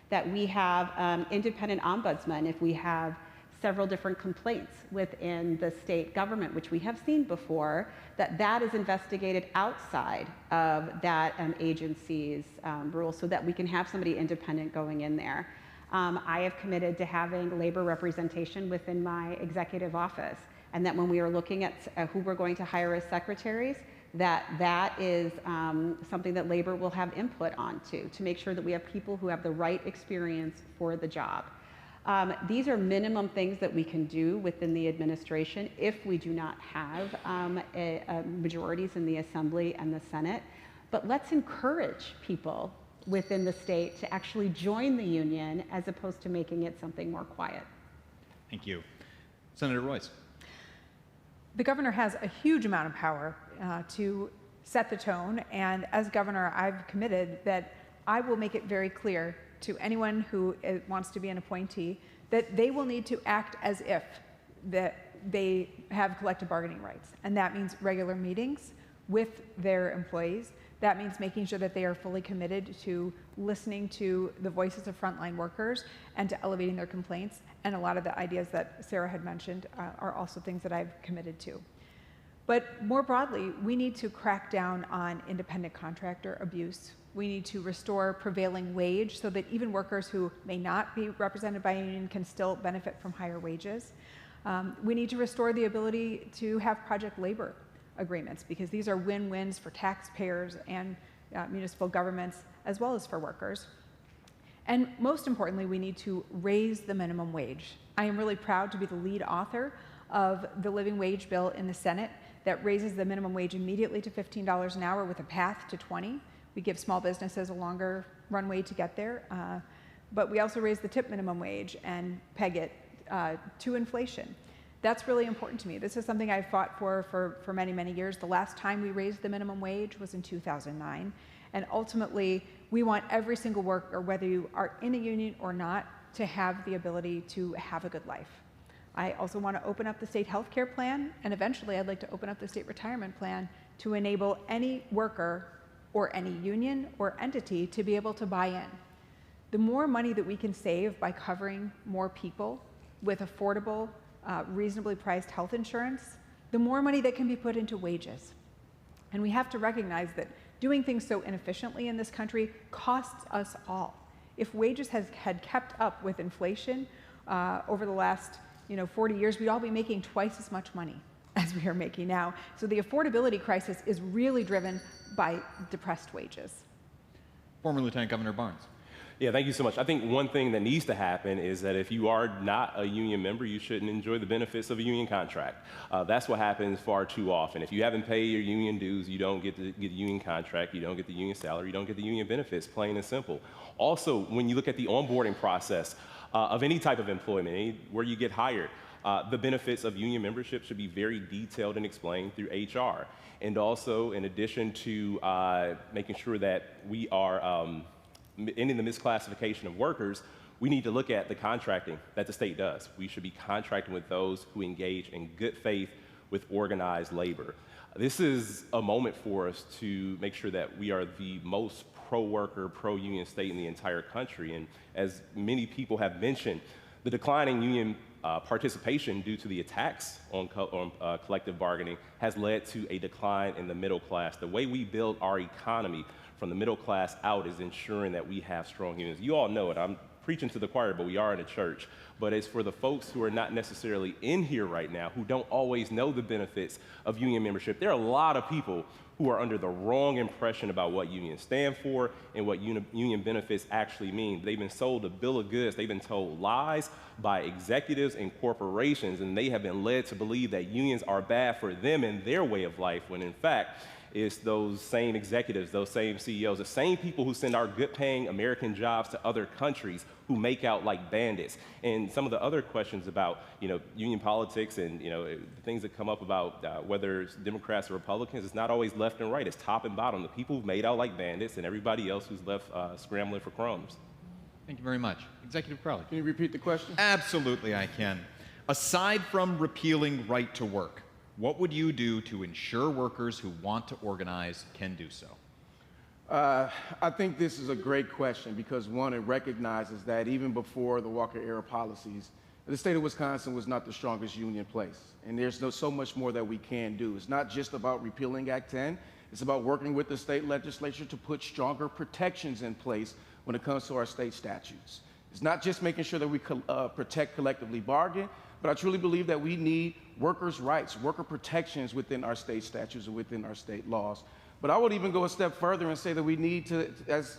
That we have independent ombudsmen if we have several different complaints within the state government, which we have seen before, that is investigated outside of that agency's rules so that we can have somebody independent going in there. I have committed to having labor representation within my executive office, and that when we are looking at who we're going to hire as secretaries, that is something that labor will have input onto to make sure that we have people who have the right experience for the job. These are minimum things that we can do within the administration if we do not have majorities in the Assembly and the Senate. But let's encourage people within the state to actually join the union as opposed to making it something more quiet. Thank you. Senator Royce. The governor has a huge amount of power to set the tone, and as governor, I've committed that I will make it very clear to anyone who wants to be an appointee that they will need to act as if that they have collective bargaining rights. And that means regular meetings with their employees. That means making sure that they are fully committed to listening to the voices of frontline workers and to elevating their complaints. And a lot of the ideas that Sara had mentioned are also things that I've committed to. But more broadly, we need to crack down on independent contractor abuse. We need to restore prevailing wage so that even workers who may not be represented by a union can still benefit from higher wages. We need to restore the ability to have project labor agreements, because these are win-wins for taxpayers and municipal governments as well as for workers. And most importantly, we need to raise the minimum wage. I am really proud to be the lead author of the living wage bill in the Senate that raises the minimum wage immediately to $15 an hour with a path to 20. We give small businesses a longer runway to get there, but we also raise the tip minimum wage and peg it to inflation. That's really important to me. This is something I've fought for many, many years. The last time we raised the minimum wage was in 2009. And ultimately, we want every single worker, whether you are in a union or not, to have the ability to have a good life. I also want to open up the state health care plan, and eventually I'd like to open up the state retirement plan to enable any worker or any union or entity to be able to buy in. The more money that we can save by covering more people with affordable, reasonably priced health insurance, the more money that can be put into wages. And we have to recognize that doing things so inefficiently in this country costs us all. If wages had kept up with inflation over the last 40 years, we'd all be making twice as much money as we are making now. So the affordability crisis is really driven by depressed wages. Former Lieutenant Governor Barnes. Yeah, thank you so much. I think one thing that needs to happen is that if you are not a union member, you shouldn't enjoy the benefits of a union contract. That's what happens far too often. If you haven't paid your union dues, you don't get the union contract, you don't get the union salary, you don't get the union benefits, plain and simple. Also, when you look at the onboarding process of any type of employment, where you get hired, the benefits of union membership should be very detailed and explained through HR. And also, in addition to making sure that we are ending the misclassification of workers, we need to look at the contracting that the state does. We should be contracting with those who engage in good faith with organized labor. This is a moment for us to make sure that we are the most pro-worker, pro-union state in the entire country. And as many people have mentioned, the decline in union participation due to the attacks on collective bargaining has led to a decline in the middle class. The way we build our economy from the middle class out is ensuring that we have strong unions. You all know it. I'm preaching to the choir, but we are in a church. But it's for the folks who are not necessarily in here right now, who don't always know the benefits of union membership. There are a lot of people who are under the wrong impression about what unions stand for and what union benefits actually mean. They've been sold a bill of goods. They've been told lies by executives and corporations, and they have been led to believe that unions are bad for them and their way of life, when in fact, it's those same executives, those same CEOs, the same people who send our good-paying American jobs to other countries who make out like bandits. And some of the other questions about, union politics and, the things that come up about whether it's Democrats or Republicans, it's not always left and right. It's top and bottom. The people who've made out like bandits and everybody else who's left scrambling for crumbs. Thank you very much. Executive Crowley. Can you repeat the question? Absolutely, I can. Aside from repealing right to work, what would you do to ensure workers who want to organize can do so? I think this is a great question because, one, it recognizes that even before the Walker-era policies, the state of Wisconsin was not the strongest union place. And there's so much more that we can do. It's not just about repealing Act 10. It's about working with the state legislature to put stronger protections in place when it comes to our state statutes. It's not just making sure that we protect collectively bargain, but I truly believe that we need workers' rights, worker protections within our state statutes and within our state laws. But I would even go a step further and say that we need to, as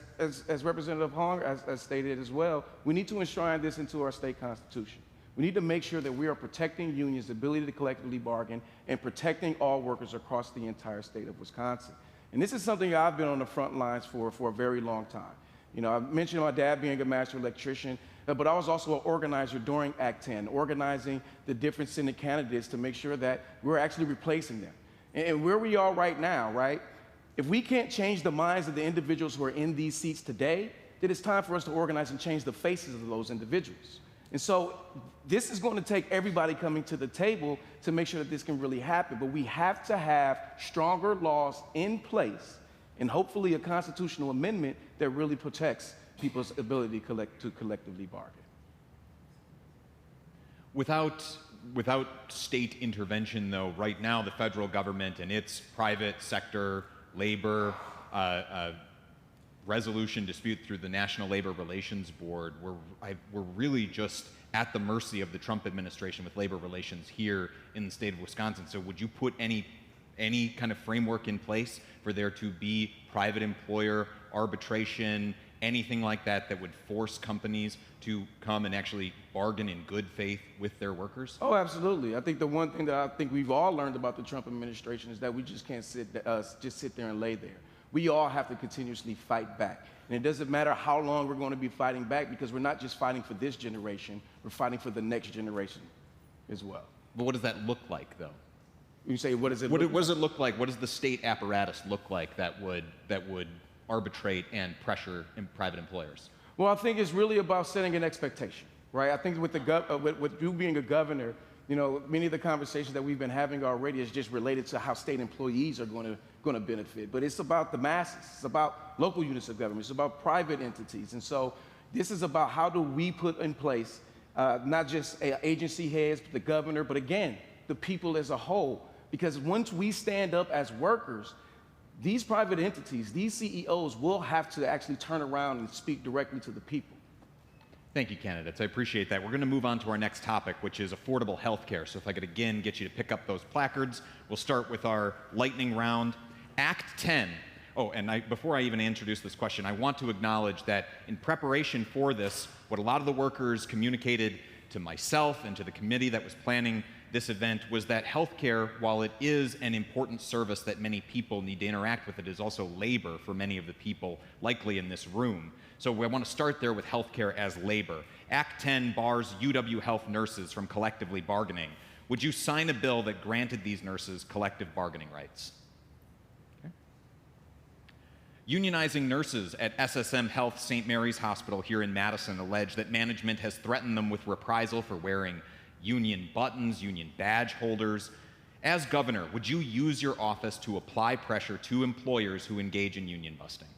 Representative Hong has stated as well, we need to enshrine this into our state constitution. We need to make sure that we are protecting unions' ability to collectively bargain and protecting all workers across the entire state of Wisconsin. And this is something I've been on the front lines for a very long time. I mentioned my dad being a master electrician, but I was also an organizer during Act 10, organizing the different Senate candidates to make sure that we're actually replacing them. And where we are right now, right, if we can't change the minds of the individuals who are in these seats today, then it's time for us to organize and change the faces of those individuals. And so this is going to take everybody coming to the table to make sure that this can really happen. But we have to have stronger laws in place and hopefully a constitutional amendment that really protects people's ability to collectively bargain. Without state intervention, though, right now the federal government and its private sector labor resolution dispute through the National Labor Relations Board, we're really just at the mercy of the Trump administration with labor relations here in the state of Wisconsin. So would you put any kind of framework in place for there to be private employer arbitration, anything like that that would force companies to come and actually bargain in good faith with their workers? Oh, absolutely. I think the one thing that I think we've all learned about the Trump administration is that we just can't sit there and lay there. We all have to continuously fight back. And it doesn't matter how long we're going to be fighting back because we're not just fighting for this generation, we're fighting for the next generation as well. But what does that look like, though? You say, what does it look like? What does it look like? What does the state apparatus look like that would arbitrate and pressure private employers? Well, I think it's really about setting an expectation, right? I think with you being a governor, many of the conversations that we've been having already is just related to how state employees are going to benefit. But it's about the masses. It's about local units of government. It's about private entities. And so this is about how do we put in place not just agency heads, but the governor, but again, the people as a whole. Because once we stand up as workers, these private entities, these CEOs will have to actually turn around and speak directly to the people. Thank you, candidates. I appreciate that. We're going to move on to our next topic, which is affordable health care. So if I could again get you to pick up those placards, we'll start with our lightning round. Act 10, Oh, and before I even introduce this question, I want to acknowledge that in preparation for this, what a lot of the workers communicated to myself and to the committee that was planning this event was that healthcare, while it is an important service that many people need to interact with, it is also labor for many of the people likely in this room. So we want to start there with healthcare as labor. Act 10 bars UW Health nurses from collectively bargaining. Would you sign a bill that granted these nurses collective bargaining rights? Okay. Unionizing nurses at SSM Health St. Mary's Hospital here in Madison allege that management has threatened them with reprisal for wearing union buttons, union badge holders. As governor, would you use your office to apply pressure to employers who engage in union busting?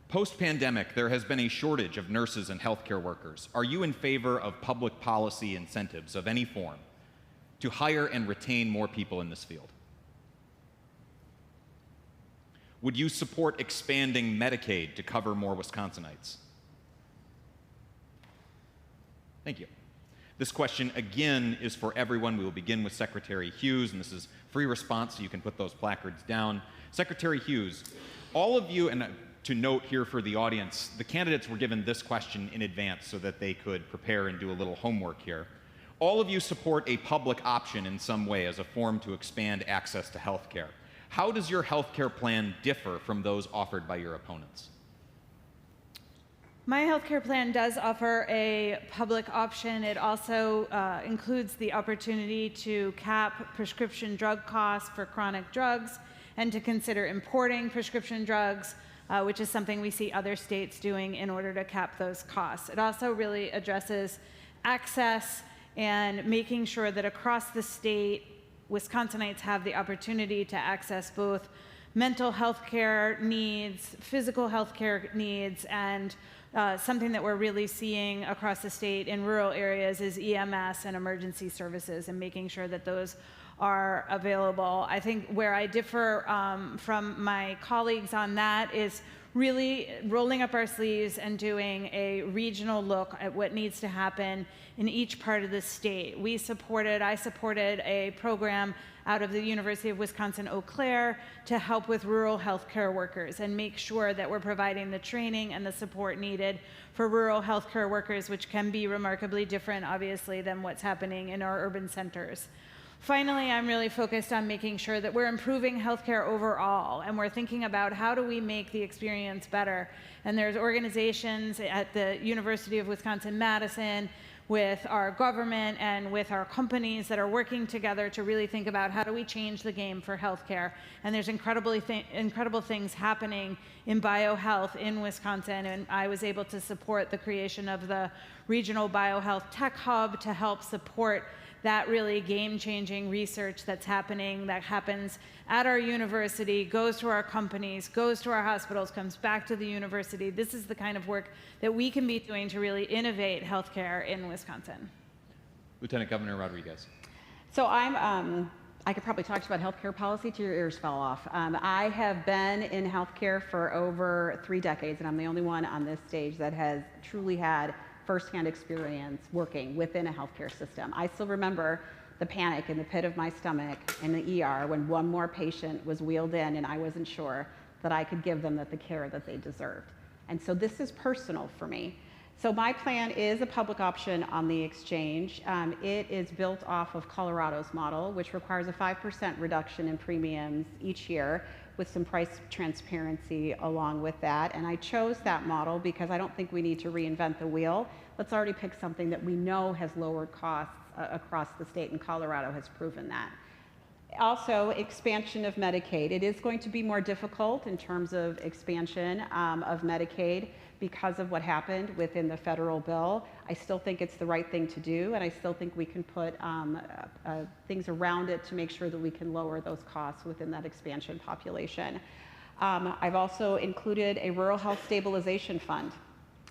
Post-pandemic, there has been a shortage of nurses and healthcare workers. Are you in favor of public policy incentives of any form to hire and retain more people in this field? Would you support expanding Medicaid to cover more Wisconsinites? Thank you. This question, again, is for everyone. We will begin with Secretary Hughes, and this is free response, so you can put those placards down. Secretary Hughes, all of you, and to note here for the audience, the candidates were given this question in advance so that they could prepare and do a little homework here. All of you support a public option in some way as a form to expand access to health care. How does your health care plan differ from those offered by your opponents? My healthcare plan does offer a public option. It also includes the opportunity to cap prescription drug costs for chronic drugs and to consider importing prescription drugs, which is something we see other states doing in order to cap those costs. It also really addresses access and making sure that across the state, Wisconsinites have the opportunity to access both mental health care needs, physical health care needs, and something that we're really seeing across the state in rural areas is EMS and emergency services and making sure that those are available. I think where I differ from my colleagues on that is really rolling up our sleeves and doing a regional look at what needs to happen in each part of the state. I supported a program out of the University of Wisconsin-Eau Claire to help with rural healthcare workers and make sure that we're providing the training and the support needed for rural healthcare workers, which can be remarkably different, obviously, than what's happening in our urban centers. Finally, I'm really focused on making sure that we're improving healthcare overall, and we're thinking about how do we make the experience better. And there's organizations at the University of Wisconsin-Madison, with our government and with our companies that are working together to really think about how do we change the game for healthcare. And there's incredible things happening in biohealth in Wisconsin, and I was able to support the creation of the Regional Biohealth Tech Hub to help support that really game-changing research that happens at our university, goes to our companies, goes to our hospitals, comes back to the university. This is the kind of work that we can be doing to really innovate healthcare in Wisconsin. Lieutenant Governor Rodriguez. So I could probably talk about healthcare policy till your ears fell off. I have been in healthcare for over 3 decades, and I'm the only one on this stage that has truly had firsthand experience working within a healthcare system. I still remember the panic in the pit of my stomach in the ER when one more patient was wheeled in and I wasn't sure that I could give them the care that they deserved. And so this is personal for me. So my plan is a public option on the exchange. It is built off of Colorado's model, which requires a 5% reduction in premiums each year with some price transparency along with that. And I chose that model because I don't think we need to reinvent the wheel. Let's already pick something that we know has lowered costs across the state, and Colorado has proven that. Also, expansion of Medicaid. It is going to be more difficult in terms of expansion of Medicaid because of what happened within the federal bill. I still think it's the right thing to do, and I still think we can put things around it to make sure that we can lower those costs within that expansion population. I've also included a rural health stabilization fund.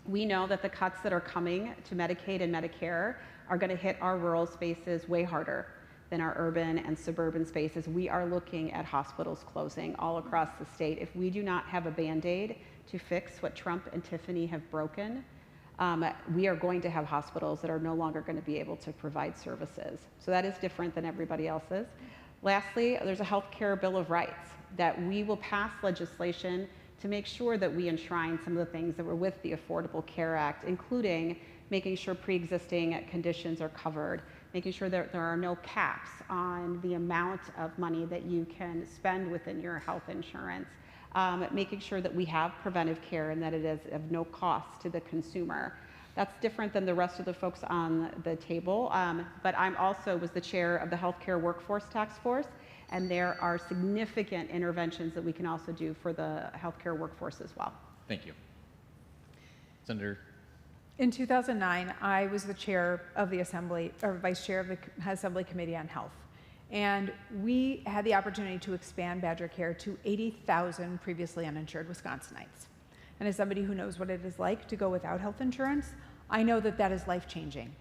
We know that the cuts that are coming to Medicaid and Medicare are going to hit our rural spaces way harder than our urban and suburban spaces. We are looking at hospitals closing all across the state. If we do not have a Band-Aid to fix what Trump and Tiffany have broken, we are going to have hospitals that are no longer going to be able to provide services. So that is different than everybody else's. Lastly, there's a healthcare Bill of Rights that we will pass legislation to make sure that we enshrine some of the things that were with the Affordable Care Act, including making sure pre-existing conditions are covered, making sure that there are no caps on the amount of money that you can spend within your health insurance, making sure that we have preventive care and that it is of no cost to the consumer. That's different than the rest of the folks on the table, but I'm also was the chair of the Healthcare Workforce Task Force, and there are significant interventions that we can also do for the healthcare workforce as well. Thank you. Senator. In 2009, I was the chair of the Assembly, or vice chair of the Assembly Committee on Health. And we had the opportunity to expand Badger Care to 80,000 previously uninsured Wisconsinites. And as somebody who knows what it is like to go without health insurance, I know that that is life-changing.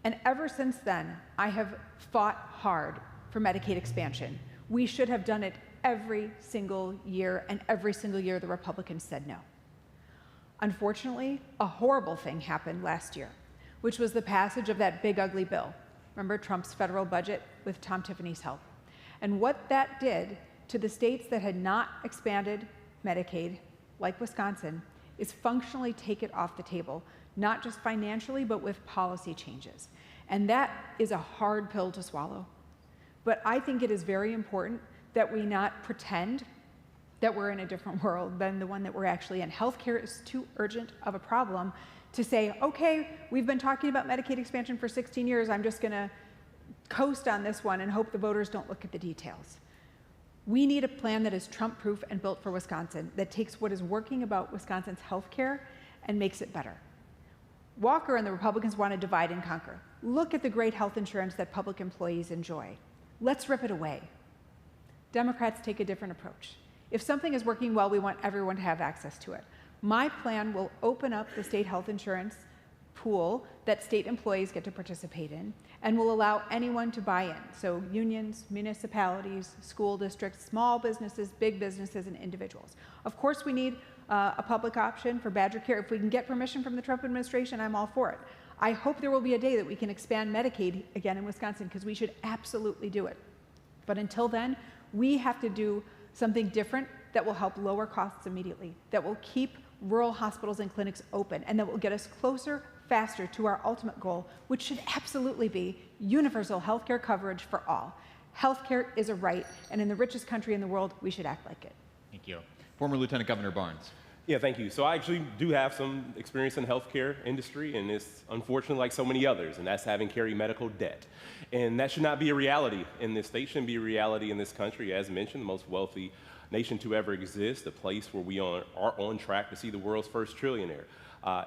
And ever since then, I have fought hard for Medicaid expansion. We should have done it every single year, and every single year the Republicans said no. Unfortunately, a horrible thing happened last year, which was the passage of that big ugly bill. Remember Trump's federal budget with Tiffany's help. And what that did to the states that had not expanded Medicaid, like Wisconsin, is functionally take it off the table, not just financially, but with policy changes. And that is a hard pill to swallow. But I think it is very important that we not pretend that we're in a different world than the one that we're actually in. Healthcare is too urgent of a problem to say, okay, we've been talking about Medicaid expansion for 16 years, I'm just gonna coast on this one and hope the voters don't look at the details. We need a plan that is Trump-proof and built for Wisconsin, that takes what is working about Wisconsin's healthcare and makes it better. Walker and the Republicans want to divide and conquer. Look at the great health insurance that public employees enjoy. Let's rip it away. Democrats take a different approach. If something is working well, we want everyone to have access to it. My plan will open up the state health insurance pool that state employees get to participate in and will allow anyone to buy in. So unions, municipalities, school districts, small businesses, big businesses, and individuals. Of course, we need a public option for Badger Care. If we can get permission from the Trump administration, I'm all for it. I hope there will be a day that we can expand Medicaid again in Wisconsin, because we should absolutely do it. But until then, we have to do something different that will help lower costs immediately, that will keep rural hospitals and clinics open, and that will get us closer, faster to our ultimate goal, which should absolutely be universal healthcare coverage for all. Healthcare is a right, and in the richest country in the world, we should act like it. Thank you. Former Lieutenant Governor Barnes. Yeah, thank you. So I actually do have some experience in the healthcare industry, and it's unfortunately like so many others, and that's having carry medical debt. And that should not be a reality in this state, shouldn't be a reality in this country. As mentioned, the most wealthy nation to ever exist, a place where we are on track to see the world's first trillionaire.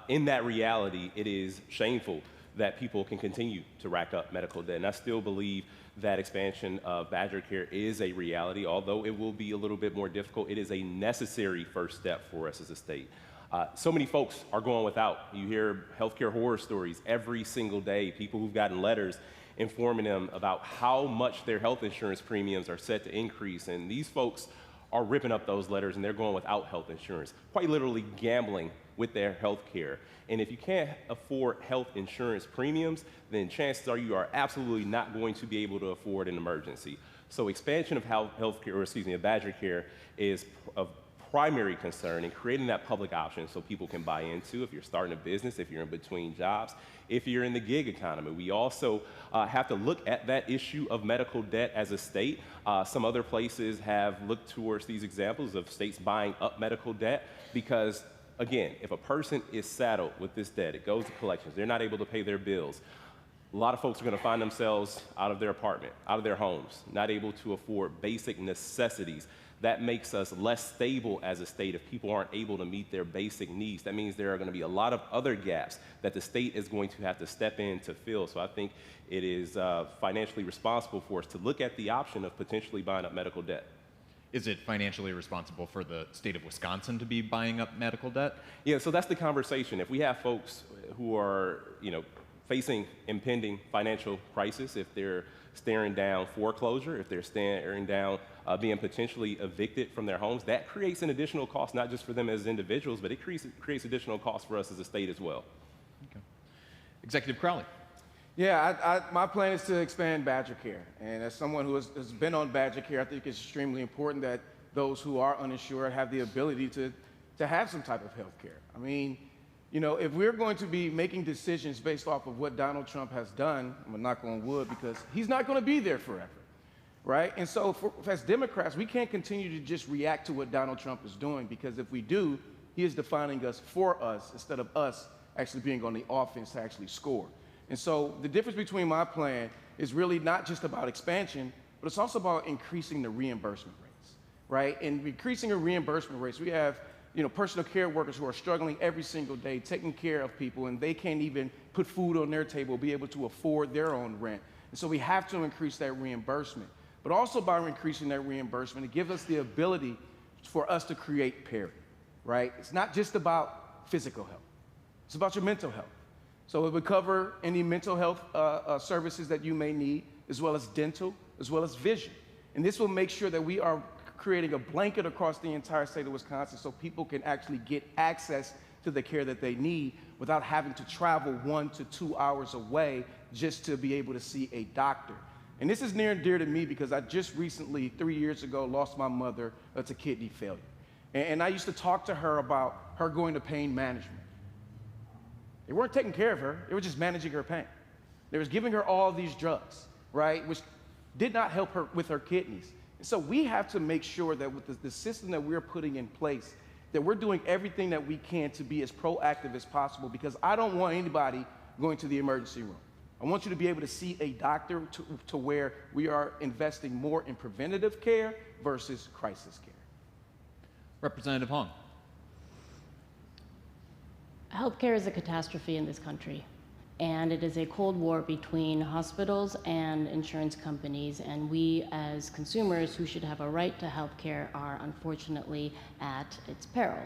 In that reality, it is shameful that people can continue to rack up medical debt. And I still believe that expansion of Badger Care is a reality, although it will be a little bit more difficult. It is a necessary first step for us as a state. So many folks are going without. You hear healthcare horror stories every single day, people who've gotten letters informing them about how much their health insurance premiums are set to increase. And these folks are ripping up those letters and they're going without health insurance, quite literally gambling with their health care. And if you can't afford health insurance premiums, then chances are you are absolutely not going to be able to afford an emergency. So expansion of of Badger Care is of primary concern in creating that public option so people can buy into if you're starting a business, if you're in between jobs, if you're in the gig economy. We also have to look at that issue of medical debt as a state. Some other places have looked towards these examples of states buying up medical debt because, again, if a person is saddled with this debt, it goes to collections, they're not able to pay their bills. A lot of folks are going to find themselves out of their apartment, out of their homes, not able to afford basic necessities. That makes us less stable as a state if people aren't able to meet their basic needs. That means there are going to be a lot of other gaps that the state is going to have to step in to fill. So I think it is financially responsible for us to look at the option of potentially buying up medical debt. Is it financially responsible for the state of Wisconsin to be buying up medical debt? Yeah, so that's the conversation. If we have folks who are, facing impending financial crisis, if they're staring down foreclosure, if they're staring down being potentially evicted from their homes, that creates an additional cost, not just for them as individuals, but it creates additional costs for us as a state as well. Okay. Executive Crowley. Yeah, my plan is to expand Badger Care. And as someone who has been on Badger Care, I think it's extremely important that those who are uninsured have the ability to have some type of health care. I mean, you know, if we're going to be making decisions based off of what Donald Trump has done, I'm gonna knock on wood because he's not gonna be there forever, right? And so as Democrats, we can't continue to just react to what Donald Trump is doing, because if we do, he is defining us for us instead of us actually being on the offense to actually score. And so the difference between my plan is really not just about expansion, but it's also about increasing the reimbursement rates, right? And increasing the reimbursement rates, we have, you know, personal care workers who are struggling every single day, taking care of people, and they can't even put food on their table, be able to afford their own rent. And so we have to increase that reimbursement. But also by increasing that reimbursement, it gives us the ability for us to create parity, right? It's not just about physical health. It's about your mental health. So it would cover any mental health services that you may need, as well as dental, as well as vision. And this will make sure that we are creating a blanket across the entire state of Wisconsin so people can actually get access to the care that they need without having to travel 1 to 2 hours away just to be able to see a doctor. And this is near and dear to me because I just recently, 3 years ago, lost my mother to kidney failure. And I used to talk to her about her going to pain management. They weren't taking care of her, they were just managing her pain. They was giving her all these drugs, right, which did not help her with her kidneys. And so we have to make sure that with the system that we're putting in place, that we're doing everything that we can to be as proactive as possible, because I don't want anybody going to the emergency room. I want you to be able to see a doctor to where we are investing more in preventative care versus crisis care. Representative Hong. Healthcare is a catastrophe in this country, and it is a cold war between hospitals and insurance companies, and we as consumers who should have a right to healthcare are unfortunately at its peril.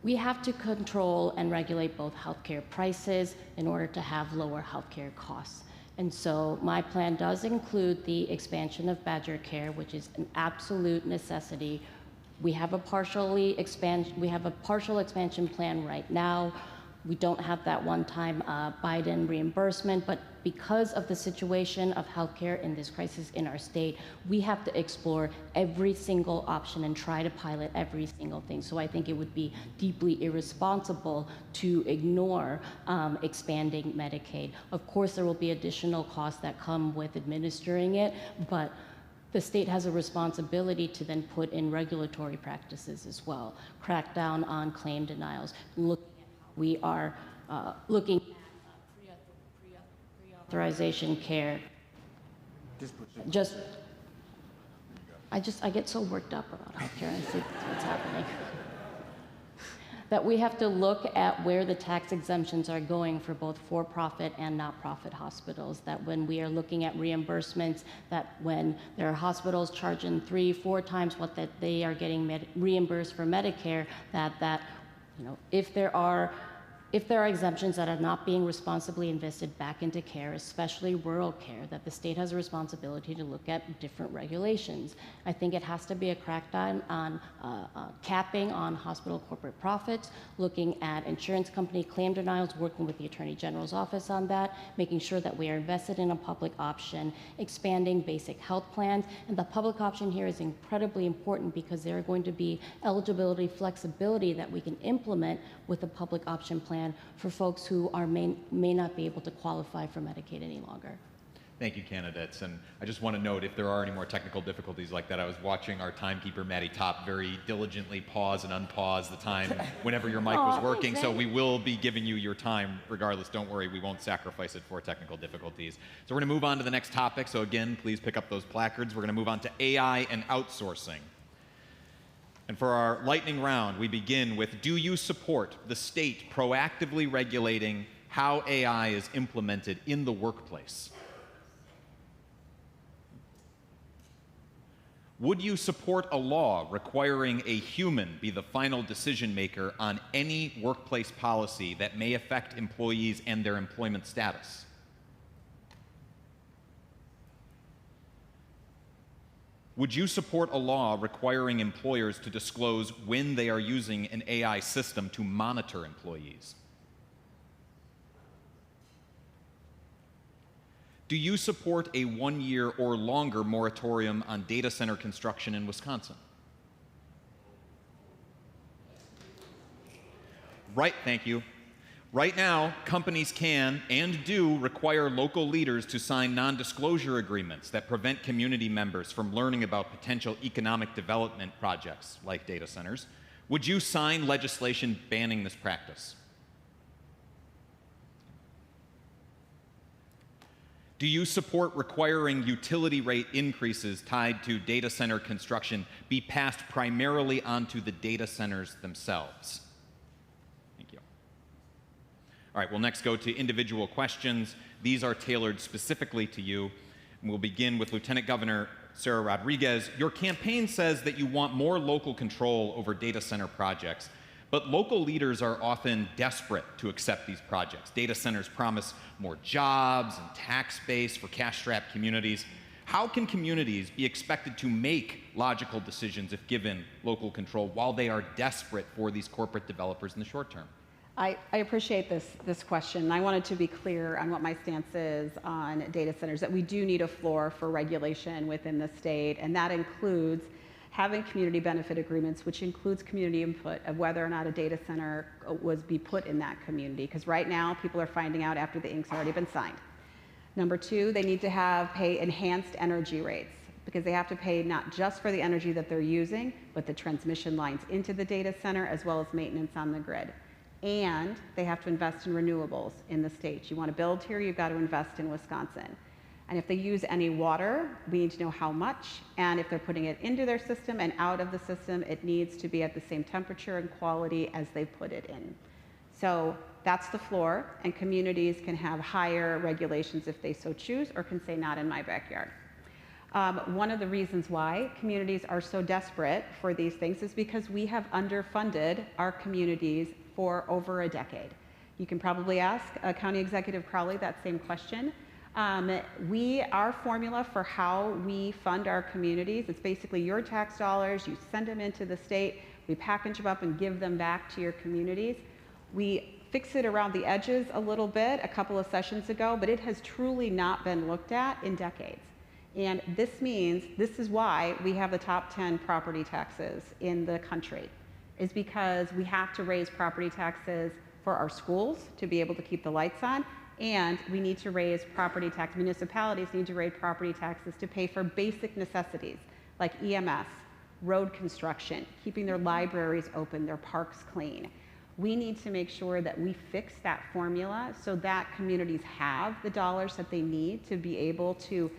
We have to control and regulate both healthcare prices in order to have lower healthcare costs. And so my plan does include the expansion of Badger Care, which is an absolute necessity. We have a partial expansion plan right now. We don't have that one-time Biden reimbursement, but because of the situation of healthcare in this crisis in our state, we have to explore every single option and try to pilot every single thing. So I think it would be deeply irresponsible to ignore expanding Medicaid. Of course, there will be additional costs that come with administering it, but the state has a responsibility to then put in regulatory practices as well, crack down on claim denials. We are looking at pre-authorization care. I get so worked up about healthcare. I see what's happening. That we have to look at where the tax exemptions are going for both for-profit and not-profit hospitals, that when we are looking at reimbursements, that when there are hospitals charging 3-4 times what that they are getting reimbursed for Medicare, that you know, if there are exemptions that are not being responsibly invested back into care, especially rural care, that the state has a responsibility to look at different regulations. I think it has to be a crackdown on capping on hospital corporate profits, looking at insurance company claim denials, working with the Attorney General's office on that, making sure that we are invested in a public option, expanding basic health plans. And the public option here is incredibly important because there are going to be eligibility, flexibility that we can implement with a public option plan for folks who may not be able to qualify for Medicaid any longer. Thank you, candidates. And I just want to note, if there are any more technical difficulties like that, I was watching our timekeeper, Maddie Top, very diligently pause and unpause the time whenever your mic was working. So we will be giving you your time regardless. Don't worry, we won't sacrifice it for technical difficulties. So we're going to move on to the next topic. So again, please pick up those placards. We're going to move on to AI and outsourcing. And for our lightning round, we begin with, do you support the state proactively regulating how AI is implemented in the workplace? Would you support a law requiring a human be the final decision maker on any workplace policy that may affect employees and their employment status? Would you support a law requiring employers to disclose when they are using an AI system to monitor employees? Do you support a 1-year or longer moratorium on data center construction in Wisconsin? Right, thank you. Right now, companies can and do require local leaders to sign non-disclosure agreements that prevent community members from learning about potential economic development projects like data centers. Would you sign legislation banning this practice? Do you support requiring utility rate increases tied to data center construction be passed primarily onto the data centers themselves? Thank you. All right, we'll next go to individual questions. These are tailored specifically to you. We'll begin with Lieutenant Governor Sara Rodriguez. Your campaign says that you want more local control over data center projects, but local leaders are often desperate to accept these projects. Data centers promise more jobs and tax base for cash-strapped communities. How can communities be expected to make logical decisions if given local control while they are desperate for these corporate developers in the short term? I appreciate this question. I wanted to be clear on what my stance is on data centers, that we do need a floor for regulation within the state, and that includes having community benefit agreements, which includes community input of whether or not a data center was be put in that community. Because right now, people are finding out after the ink's already been signed. Number two, they need to pay enhanced energy rates, because they have to pay not just for the energy that they're using, but the transmission lines into the data center, as well as maintenance on the grid. And they have to invest in renewables in the state. You want to build here, you've got to invest in Wisconsin. And if they use any water, we need to know how much. And if they're putting it into their system and out of the system, it needs to be at the same temperature and quality as they put it in. So that's the floor, and communities can have higher regulations if they so choose, or can say not in my backyard. One of the reasons why communities are so desperate for these things is because we have underfunded our communities for over a decade. You can probably ask County Executive Crowley that same question. Our formula for how we fund our communities, it's basically your tax dollars, you send them into the state, we package them up and give them back to your communities. We fix it around the edges a little bit a couple of sessions ago, but it has truly not been looked at in decades. And this means, this is why we have the top 10 property taxes in the country, is because we have to raise property taxes for our schools to be able to keep the lights on, and we need to raise property tax, municipalities need to raise property taxes to pay for basic necessities like EMS, road construction, keeping their libraries open, their parks clean. We need to make sure that we fix that formula so that communities have the dollars that they need to be able to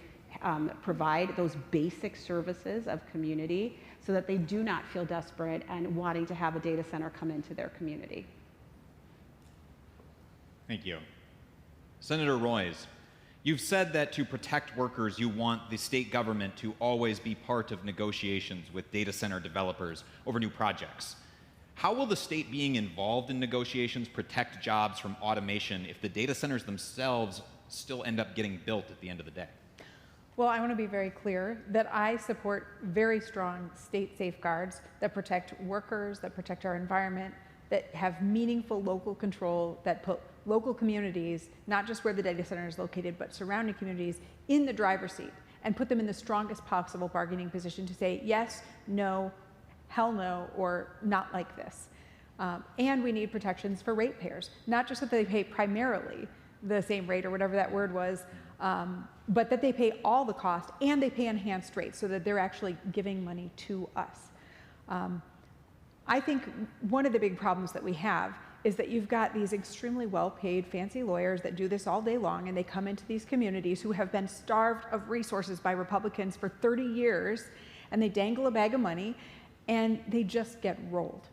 provide those basic services of community, so that they do not feel desperate and wanting to have a data center come into their community. Thank you. Senator Royce, you've said that to protect workers, you want the state government to always be part of negotiations with data center developers over new projects. How will the state being involved in negotiations protect jobs from automation if the data centers themselves still end up getting built at the end of the day? Well, I want to be very clear that I support very strong state safeguards that protect workers, that protect our environment, that have meaningful local control, that put local communities, not just where the data center is located, but surrounding communities, in the driver's seat, and put them in the strongest possible bargaining position to say yes, no, hell no, or not like this. And we need protections for ratepayers, not just that they pay primarily the same rate or whatever that word was, but that they pay all the cost and they pay enhanced rates so that they're actually giving money to us. I think one of the big problems that we have is that you've got these extremely well-paid fancy lawyers that do this all day long, and they come into these communities who have been starved of resources by Republicans for 30 years, and they dangle a bag of money and they just get rolled.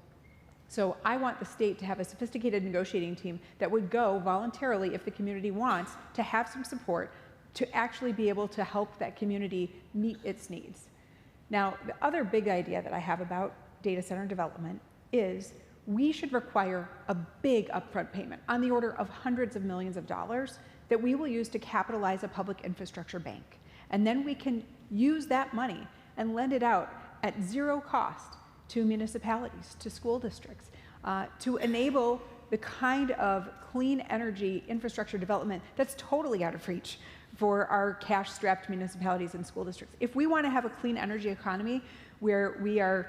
So I want the state to have a sophisticated negotiating team that would go voluntarily, if the community wants, to have some support to actually be able to help that community meet its needs. Now, the other big idea that I have about data center development is we should require a big upfront payment on the order of hundreds of millions of dollars that we will use to capitalize a public infrastructure bank. And then we can use that money and lend it out at zero cost to municipalities, to school districts, to enable the kind of clean energy infrastructure development that's totally out of reach for our cash-strapped municipalities and school districts. If we want to have a clean energy economy where we are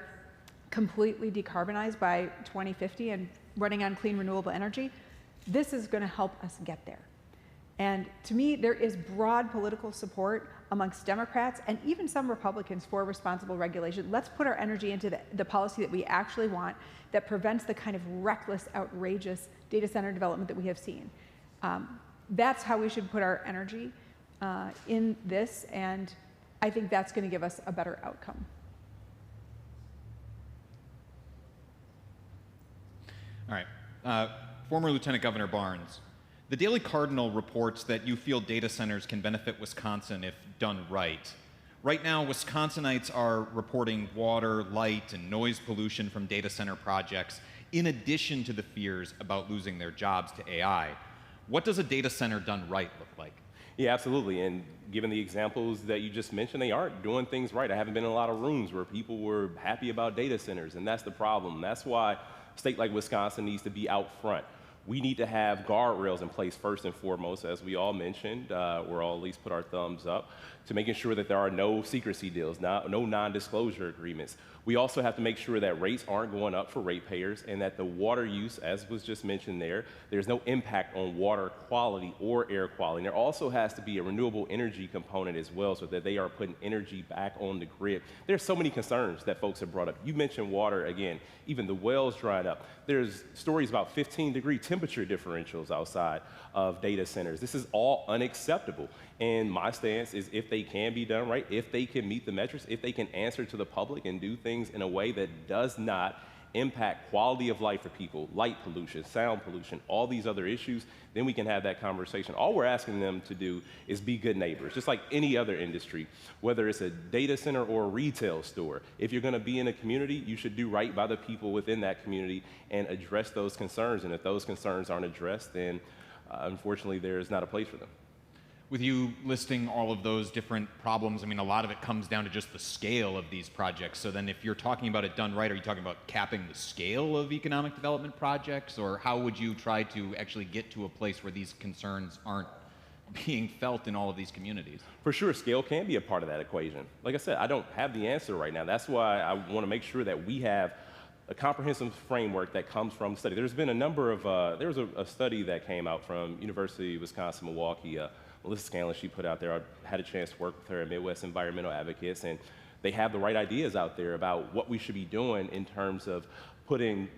completely decarbonized by 2050 and running on clean renewable energy, this is going to help us get there. And to me, there is broad political support amongst Democrats and even some Republicans for responsible regulation. Let's put our energy into the policy that we actually want that prevents the kind of reckless, outrageous data center development that we have seen. That's how we should put our energy in this, and I think that's going to give us a better outcome. All right. Former Lieutenant Governor Barnes, the Daily Cardinal reports that you feel data centers can benefit Wisconsin if done right. Right now, Wisconsinites are reporting water, light, and noise pollution from data center projects, in addition to the fears about losing their jobs to AI. What does a data center done right look like? Yeah, absolutely. And given the examples that you just mentioned, they aren't doing things right. I haven't been in a lot of rooms where people were happy about data centers, and that's the problem. That's why a state like Wisconsin needs to be out front. We need to have guardrails in place first and foremost, as we all mentioned. We're all at least put our thumbs up to making sure that there are no secrecy deals, no non-disclosure agreements. We also have to make sure that rates aren't going up for ratepayers and that the water use, as was just mentioned there's no impact on water quality or air quality. And there also has to be a renewable energy component as well so that they are putting energy back on the grid. There's so many concerns that folks have brought up. You mentioned water again, even the wells dried up. There's stories about 15-degree temperature differentials outside of data centers. This is all unacceptable. And my stance is if they can be done right, if they can meet the metrics, if they can answer to the public and do things in a way that does not impact quality of life for people, light pollution, sound pollution, all these other issues, then we can have that conversation. All we're asking them to do is be good neighbors, just like any other industry, whether it's a data center or a retail store. If you're going to be in a community, you should do right by the people within that community and address those concerns. And if those concerns aren't addressed, then unfortunately, there's not a place for them. With you listing all of those different problems, I mean, a lot of it comes down to just the scale of these projects. So then if you're talking about it done right, are you talking about capping the scale of economic development projects? Or how would you try to actually get to a place where these concerns aren't being felt in all of these communities? For sure, scale can be a part of that equation. Like I said, I don't have the answer right now. That's why I want to make sure that we have a comprehensive framework that comes from study. There's been a number of, there was a study that came out from University of Wisconsin-Milwaukee, Melissa Scanlon, she put out there. I had a chance to work with her at Midwest Environmental Advocates, and they have the right ideas out there about what we should be doing in terms of putting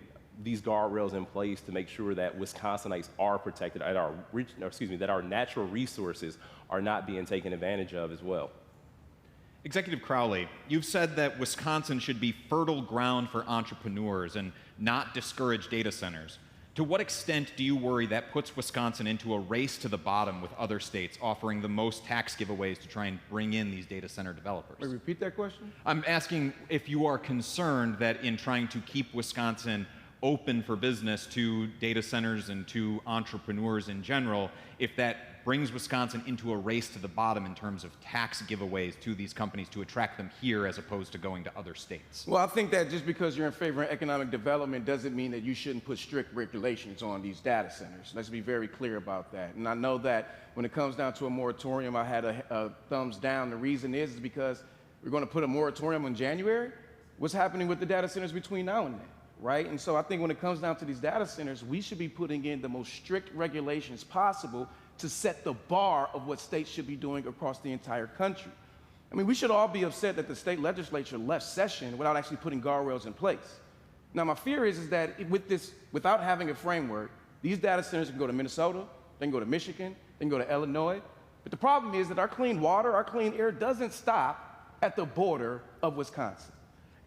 these guardrails in place to make sure that Wisconsinites are protected, and that our natural resources are not being taken advantage of as well. Executive Crowley, you've said that Wisconsin should be fertile ground for entrepreneurs and not discourage data centers. To what extent do you worry that puts Wisconsin into a race to the bottom with other states offering the most tax giveaways to try and bring in these data center developers? Wait, repeat that question? I'm asking if you are concerned that in trying to keep Wisconsin open for business to data centers and to entrepreneurs in general, if that brings Wisconsin into a race to the bottom in terms of tax giveaways to these companies to attract them here as opposed to going to other states. Well, I think that just because you're in favor of economic development doesn't mean that you shouldn't put strict regulations on these data centers. Let's be very clear about that. And I know that when it comes down to a moratorium, I had a thumbs down. The reason is because we're going to put a moratorium in January. What's happening with the data centers between now and then, right? And so I think when it comes down to these data centers, we should be putting in the most strict regulations possible to set the bar of what states should be doing across the entire country. I mean, we should all be upset that the state legislature left session without actually putting guardrails in place. Now, my fear is that without having a framework, these data centers can go to Minnesota, they can go to Michigan, they can go to Illinois. But the problem is that our clean water, our clean air doesn't stop at the border of Wisconsin.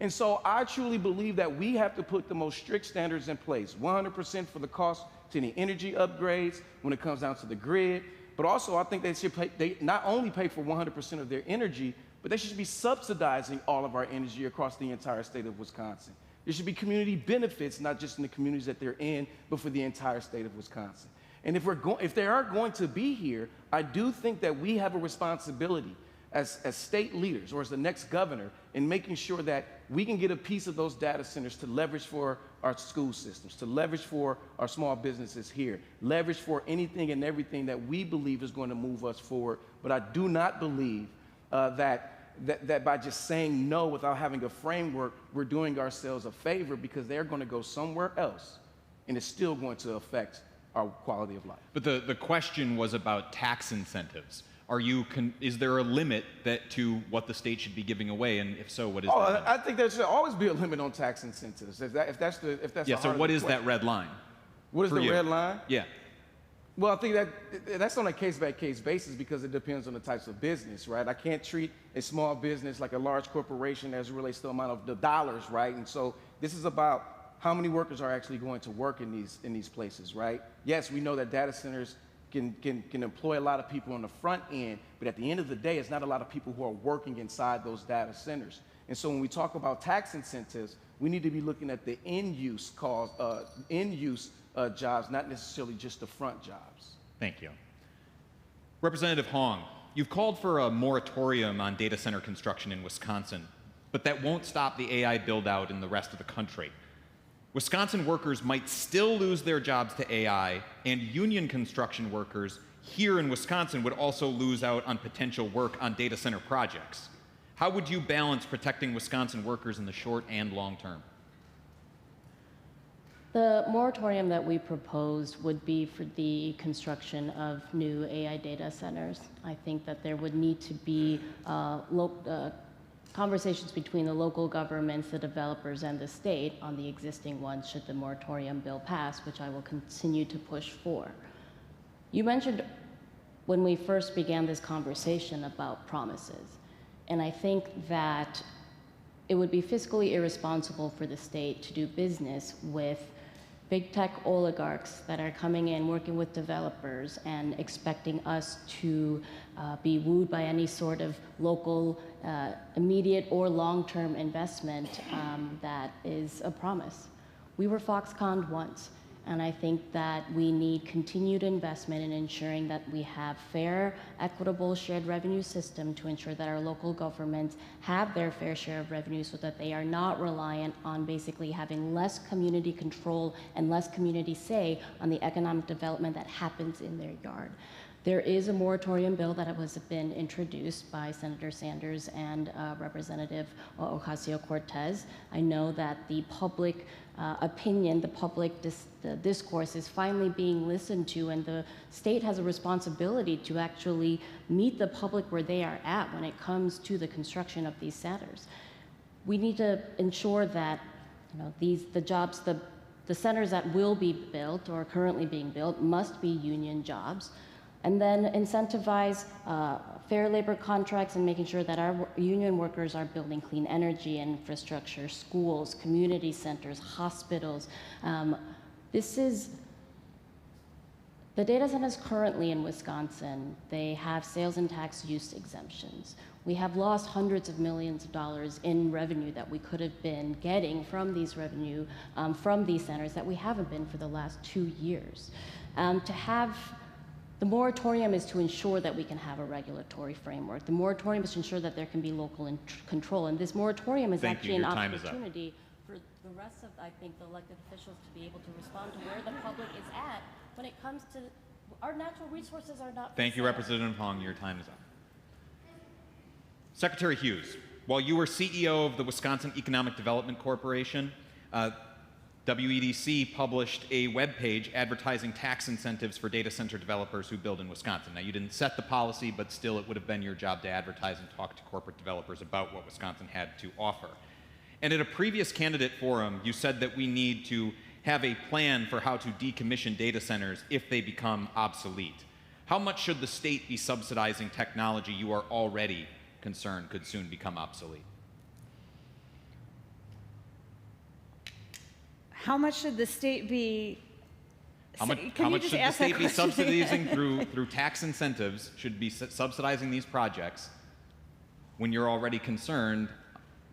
And so I truly believe that we have to put the most strict standards in place, 100% for the cost to any energy upgrades when it comes down to the grid, but also I think they not only pay for 100% of their energy, but they should be subsidizing all of our energy across the entire state of Wisconsin. There should be community benefits, not just in the communities that they're in, but for the entire state of Wisconsin. And if they are going to be here, I do think that we have a responsibility as state leaders or as the next governor in making sure that we can get a piece of those data centers to leverage for our school systems, to leverage for our small businesses here, leverage for anything and everything that we believe is going to move us forward. But I do not believe that by just saying no without having a framework, we're doing ourselves a favor, because they're going to go somewhere else and it's still going to affect our quality of life. But the question was about tax incentives. Is there a limit to what the state should be giving away, and if so, what is that? I think there should always be a limit on tax incentives. If that's Yeah. So what is that red line? What is the red line? Yeah. Well, I think that's on a case-by-case basis, because it depends on the types of business, right? I can't treat a small business like a large corporation as it relates to the amount of the dollars, right? And so this is about how many workers are actually going to work in these places, right? Yes, we know that data centers can employ a lot of people on the front end, but at the end of the day, it's not a lot of people who are working inside those data centers. And so when we talk about tax incentives, we need to be looking at the end-use jobs, not necessarily just the front jobs. Thank you. Representative Hong, you've called for a moratorium on data center construction in Wisconsin, but that won't stop the AI build-out in the rest of the country. Wisconsin workers might still lose their jobs to AI, and union construction workers here in Wisconsin would also lose out on potential work on data center projects. How would you balance protecting Wisconsin workers in the short and long term? The moratorium that we proposed would be for the construction of new AI data centers. I think that there would need to be conversations between the local governments, the developers, and the state on the existing ones should the moratorium bill pass, which I will continue to push for. You mentioned when we first began this conversation about promises, and I think that it would be fiscally irresponsible for the state to do business with big tech oligarchs that are coming in, working with developers, and expecting us to be wooed by any sort of local, immediate or long-term investment that is a promise. We were Foxconned once, and I think that we need continued investment in ensuring that we have fair, equitable, shared revenue system to ensure that our local governments have their fair share of revenue, so that they are not reliant on basically having less community control and less community say on the economic development that happens in their yard. There is a moratorium bill that has been introduced by Senator Sanders and Representative Ocasio-Cortez. I know that the public opinion, the public discourse is finally being listened to, and the state has a responsibility to actually meet the public where they are at when it comes to the construction of these centers. We need to ensure that the centers that will be built or are currently being built must be union jobs, and then incentivize fair labor contracts and making sure that our union workers are building clean energy infrastructure, schools, community centers, hospitals. The data centers currently in Wisconsin, they have sales and tax use exemptions. We have lost hundreds of millions of dollars in revenue that we could have been getting from these centers that we haven't been for the last 2 years. The moratorium is to ensure that we can have a regulatory framework. The moratorium is to ensure that there can be local control. And this moratorium is actually an opportunity for the rest of, I think, the elected officials to be able to respond to where the public is at when it comes to our natural resources are not. Thank you, Representative Hong. Your time is up. Secretary Hughes, while you were CEO of the Wisconsin Economic Development Corporation, WEDC published a webpage advertising tax incentives for data center developers who build in Wisconsin. Now, you didn't set the policy, but still it would have been your job to advertise and talk to corporate developers about what Wisconsin had to offer. And at a previous candidate forum, you said that we need to have a plan for how to decommission data centers if they become obsolete. How much should the state be subsidizing technology you are already concerned could soon become obsolete? How much should the state be? How much should the state be subsidizing through tax incentives? Should be subsidizing these projects when you're already concerned?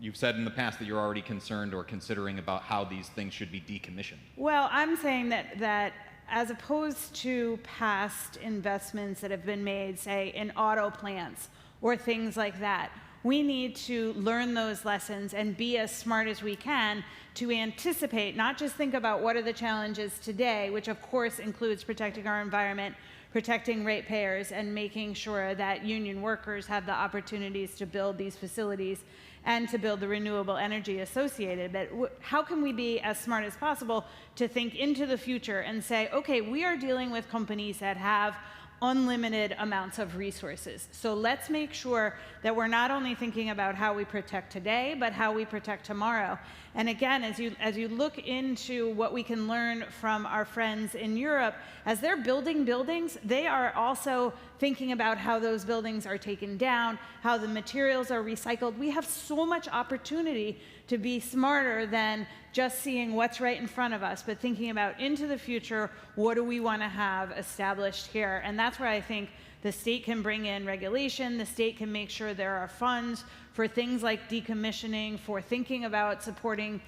You've said in the past that you're already concerned or considering about how these things should be decommissioned. Well, I'm saying that as opposed to past investments that have been made, say, in auto plants or things like that. We need to learn those lessons and be as smart as we can to anticipate, not just think about what are the challenges today, which of course includes protecting our environment, protecting ratepayers, and making sure that union workers have the opportunities to build these facilities and to build the renewable energy associated. But how can we be as smart as possible to think into the future and say, okay, we are dealing with companies that have unlimited amounts of resources. So let's make sure that we're not only thinking about how we protect today, but how we protect tomorrow. And again, as you look into what we can learn from our friends in Europe, as they're building buildings, they are also thinking about how those buildings are taken down, how the materials are recycled. We have so much opportunity to be smarter than just seeing what's right in front of us, but thinking about into the future, what do we want to have established here? And that's where I think the state can bring in regulation, the state can make sure there are funds for things like decommissioning, for thinking about supporting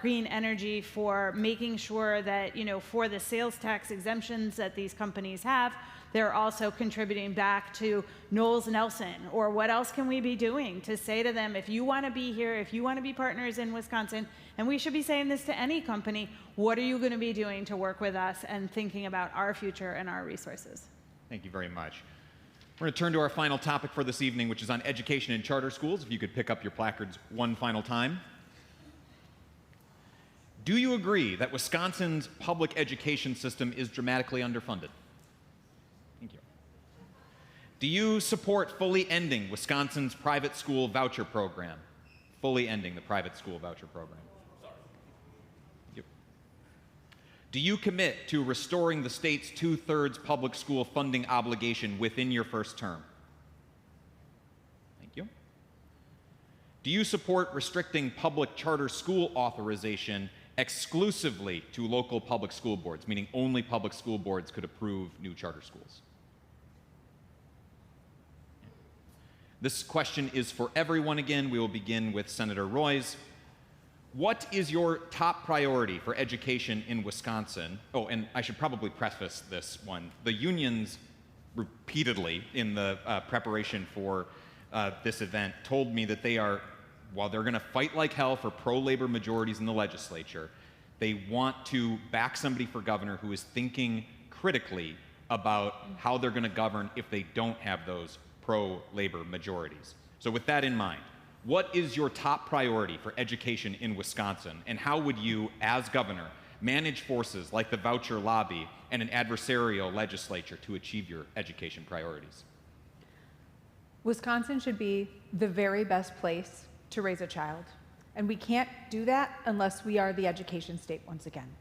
green energy, for making sure that, for the sales tax exemptions that these companies have, they're also contributing back to Knowles Nelson, or what else can we be doing to say to them, if you want to be here, if you want to be partners in Wisconsin, and we should be saying this to any company, what are you going to be doing to work with us and thinking about our future and our resources? Thank you very much. We're going to turn to our final topic for this evening, which is on education in charter schools. If you could pick up your placards one final time. Do you agree that Wisconsin's public education system is dramatically underfunded? Thank you. Do you support fully ending Wisconsin's private school voucher program? Fully ending the private school voucher program. Sorry. Thank you. Do you commit to restoring the state's 2/3 public school funding obligation within your first term? Thank you. Do you support restricting public charter school authorization exclusively to local public school boards, meaning only public school boards could approve new charter schools? This question is for everyone again. We will begin with Senator Royce. What is your top priority for education in Wisconsin? Oh, and I should probably preface this one. The unions repeatedly in the preparation for this event told me that they are, while they're going to fight like hell for pro-labor majorities in the legislature, they want to back somebody for governor who is thinking critically about how they're going to govern if they don't have those pro-labor majorities. So with that in mind, what is your top priority for education in Wisconsin, and how would you, as governor, manage forces like the voucher lobby and an adversarial legislature to achieve your education priorities? Wisconsin should be the very best place to raise a child, and we can't do that unless we are the education state once again.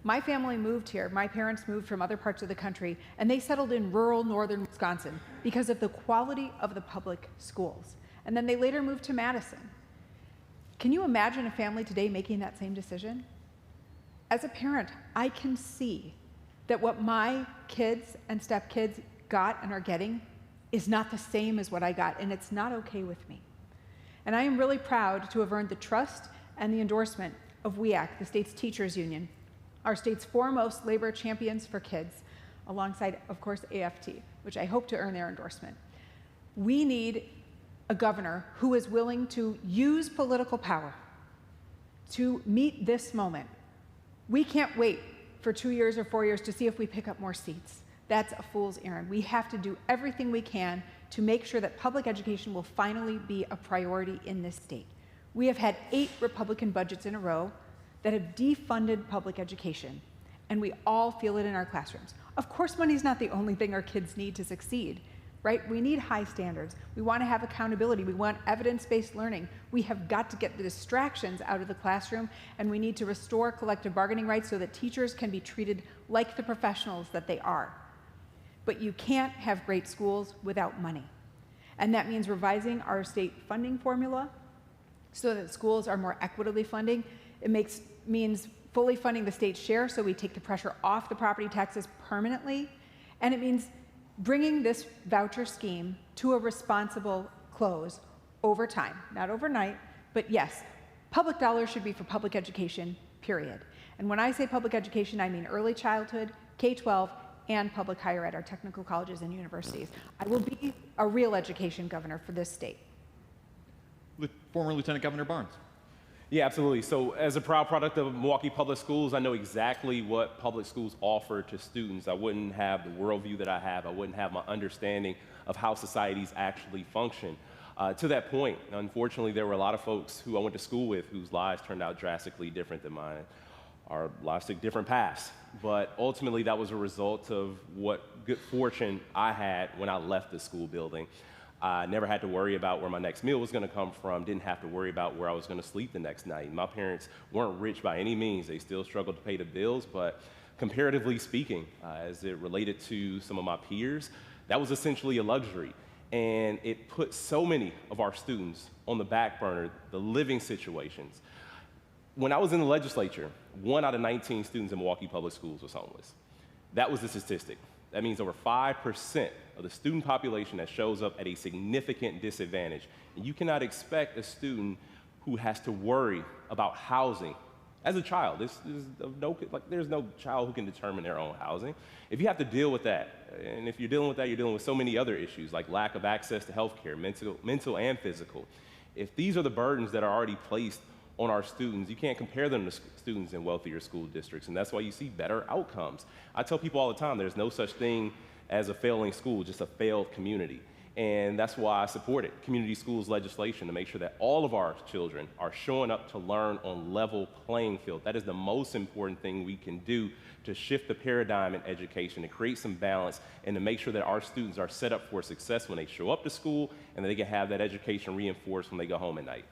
My family moved here. My parents moved from other parts of the country, and they settled in rural northern Wisconsin because of the quality of the public schools. And then they later moved to Madison. Can you imagine a family today making that same decision? As a parent, I can see that what my kids and stepkids got and are getting is not the same as what I got, and it's not okay with me. And I am really proud to have earned the trust and the endorsement of WEAC, the state's teachers union, our state's foremost labor champions for kids, alongside, of course, AFT, which I hope to earn their endorsement. We need a governor who is willing to use political power to meet this moment. We can't wait for 2 years or 4 years to see if we pick up more seats. That's a fool's errand. We have to do everything we can to make sure that public education will finally be a priority in this state. We have had 8 Republican budgets in a row that have defunded public education, and we all feel it in our classrooms. Of course, money is not the only thing our kids need to succeed, right? We need high standards. We want to have accountability. We want evidence-based learning. We have got to get the distractions out of the classroom, and we need to restore collective bargaining rights so that teachers can be treated like the professionals that they are. But you can't have great schools without money. And that means revising our state funding formula so that schools are more equitably funding. It means fully funding the state's share so we take the pressure off the property taxes permanently. And it means bringing this voucher scheme to a responsible close over time, not overnight, but yes, public dollars should be for public education, period. And when I say public education, I mean early childhood, K-12, and public higher ed, our technical colleges and universities. I will be a real education governor for this state. Former Lieutenant Governor Barnes. Yeah, absolutely. So as a proud product of Milwaukee Public Schools, I know exactly what public schools offer to students. I wouldn't have the worldview that I have. I wouldn't have my understanding of how societies actually function. To that point, unfortunately, there were a lot of folks who I went to school with whose lives turned out drastically different than mine. Our lives took different paths. But ultimately, that was a result of what good fortune I had when I left the school building. I never had to worry about where my next meal was going to come from, didn't have to worry about where I was going to sleep the next night. My parents weren't rich by any means. They still struggled to pay the bills, but comparatively speaking, as it related to some of my peers, that was essentially a luxury. And it put so many of our students on the back burner, the living situations. When I was in the legislature, 1 out of 19 students in Milwaukee Public Schools was homeless. That was the statistic. That means over 5% of the student population that shows up at a significant disadvantage. And you cannot expect a student who has to worry about housing as a child. There's no child who can determine their own housing. If you have to deal with that, and if you're dealing with that, you're dealing with so many other issues like lack of access to health care, mental and physical. If these are the burdens that are already placed on our students, you can't compare them to students in wealthier school districts, and that's why you see better outcomes. I tell people all the time, there's no such thing as a failing school, just a failed community. And that's why I supported community schools legislation to make sure that all of our children are showing up to learn on level playing field. That is the most important thing we can do to shift the paradigm in education, to create some balance, and to make sure that our students are set up for success when they show up to school and that they can have that education reinforced when they go home at night.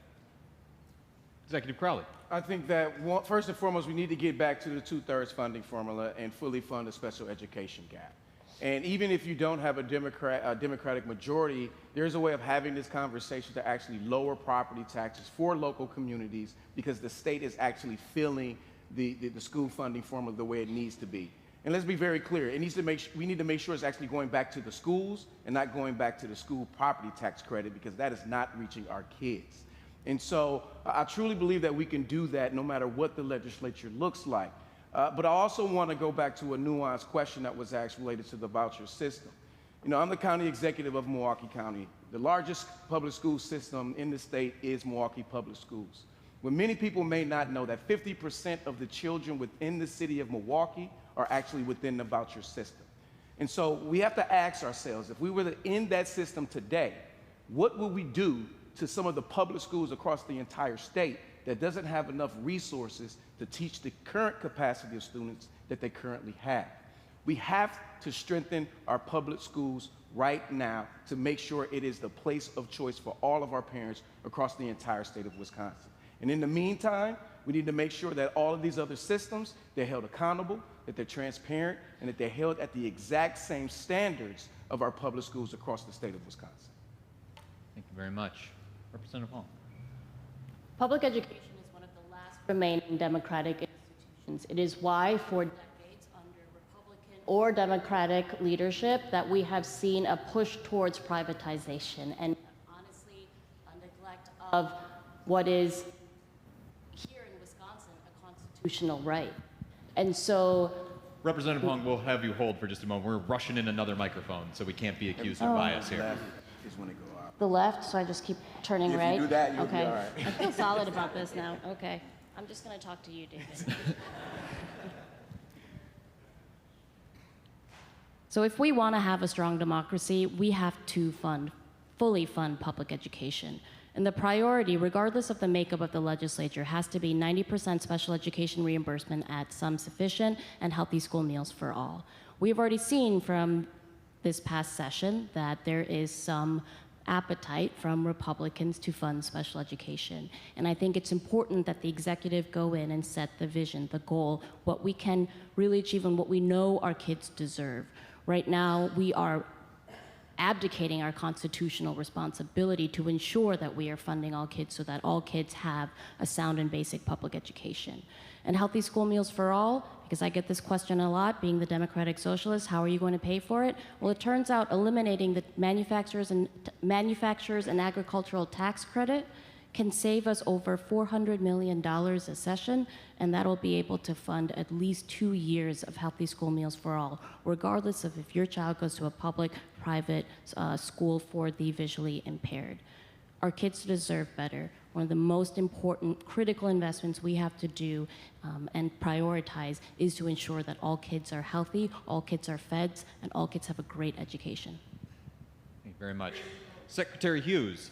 Executive Crowley. I think that first and foremost, we need to get back to the 2/3 funding formula and fully fund the special education gap. And even if you don't have a Democratic majority, there's a way of having this conversation to actually lower property taxes for local communities because the state is actually filling the school funding formula the way it needs to be. And let's be very clear, we need to make sure it's actually going back to the schools and not going back to the school property tax credit because that is not reaching our kids. And so I truly believe that we can do that no matter what the legislature looks like. But I also want to go back to a nuanced question that was asked related to the voucher system. You know, I'm the county executive of Milwaukee County. The largest public school system in the state is Milwaukee Public Schools. What many people may not know that 50% of the children within the city of Milwaukee are actually within the voucher system. And so we have to ask ourselves, if we were to end that system today, what would we do to some of the public schools across the entire state that doesn't have enough resources to teach the current capacity of students that they currently have? We have to strengthen our public schools right now to make sure it is the place of choice for all of our parents across the entire state of Wisconsin. And in the meantime, we need to make sure that all of these other systems, they're held accountable, that they're transparent, and that they're held at the exact same standards of our public schools across the state of Wisconsin. Thank you very much. Representative Hall. Public education is one of the last remaining democratic institutions. It is why for decades under Republican or Democratic leadership that we have seen a push towards privatization and honestly a neglect of what is here in Wisconsin a constitutional right. And so Representative Hong, we'll have you hold for just a moment. We're rushing in another microphone, so we can't be accused of bias here. Is when they go out. the left, so I just keep turning right? If you do that, you'll okay. be all right. I feel solid about this now. Okay. I'm just going to talk to you, David. So if we want to have a strong democracy, we have to fully fund public education. And the priority, regardless of the makeup of the legislature, has to be 90% special education reimbursement at some sufficient and healthy school meals for all. We have already seen from this past session that there is some appetite from Republicans to fund special education. And I think it's important that the executive go in and set the vision, the goal, what we can really achieve and what we know our kids deserve. Right now, we are abdicating our constitutional responsibility to ensure that we are funding all kids so that all kids have a sound and basic public education. And healthy school meals for all, because I get this question a lot, being the Democratic Socialist, how are you going to pay for it? Well, it turns out eliminating the manufacturers and agricultural tax credit can save us over $400 million a session, and that'll be able to fund at least 2 years of healthy school meals for all, regardless of if your child goes to a public, private school for the visually impaired. Our kids deserve better. One of the most important critical investments we have to do and prioritize is to ensure that all kids are healthy, all kids are fed, and all kids have a great education. Thank you very much. Secretary Hughes.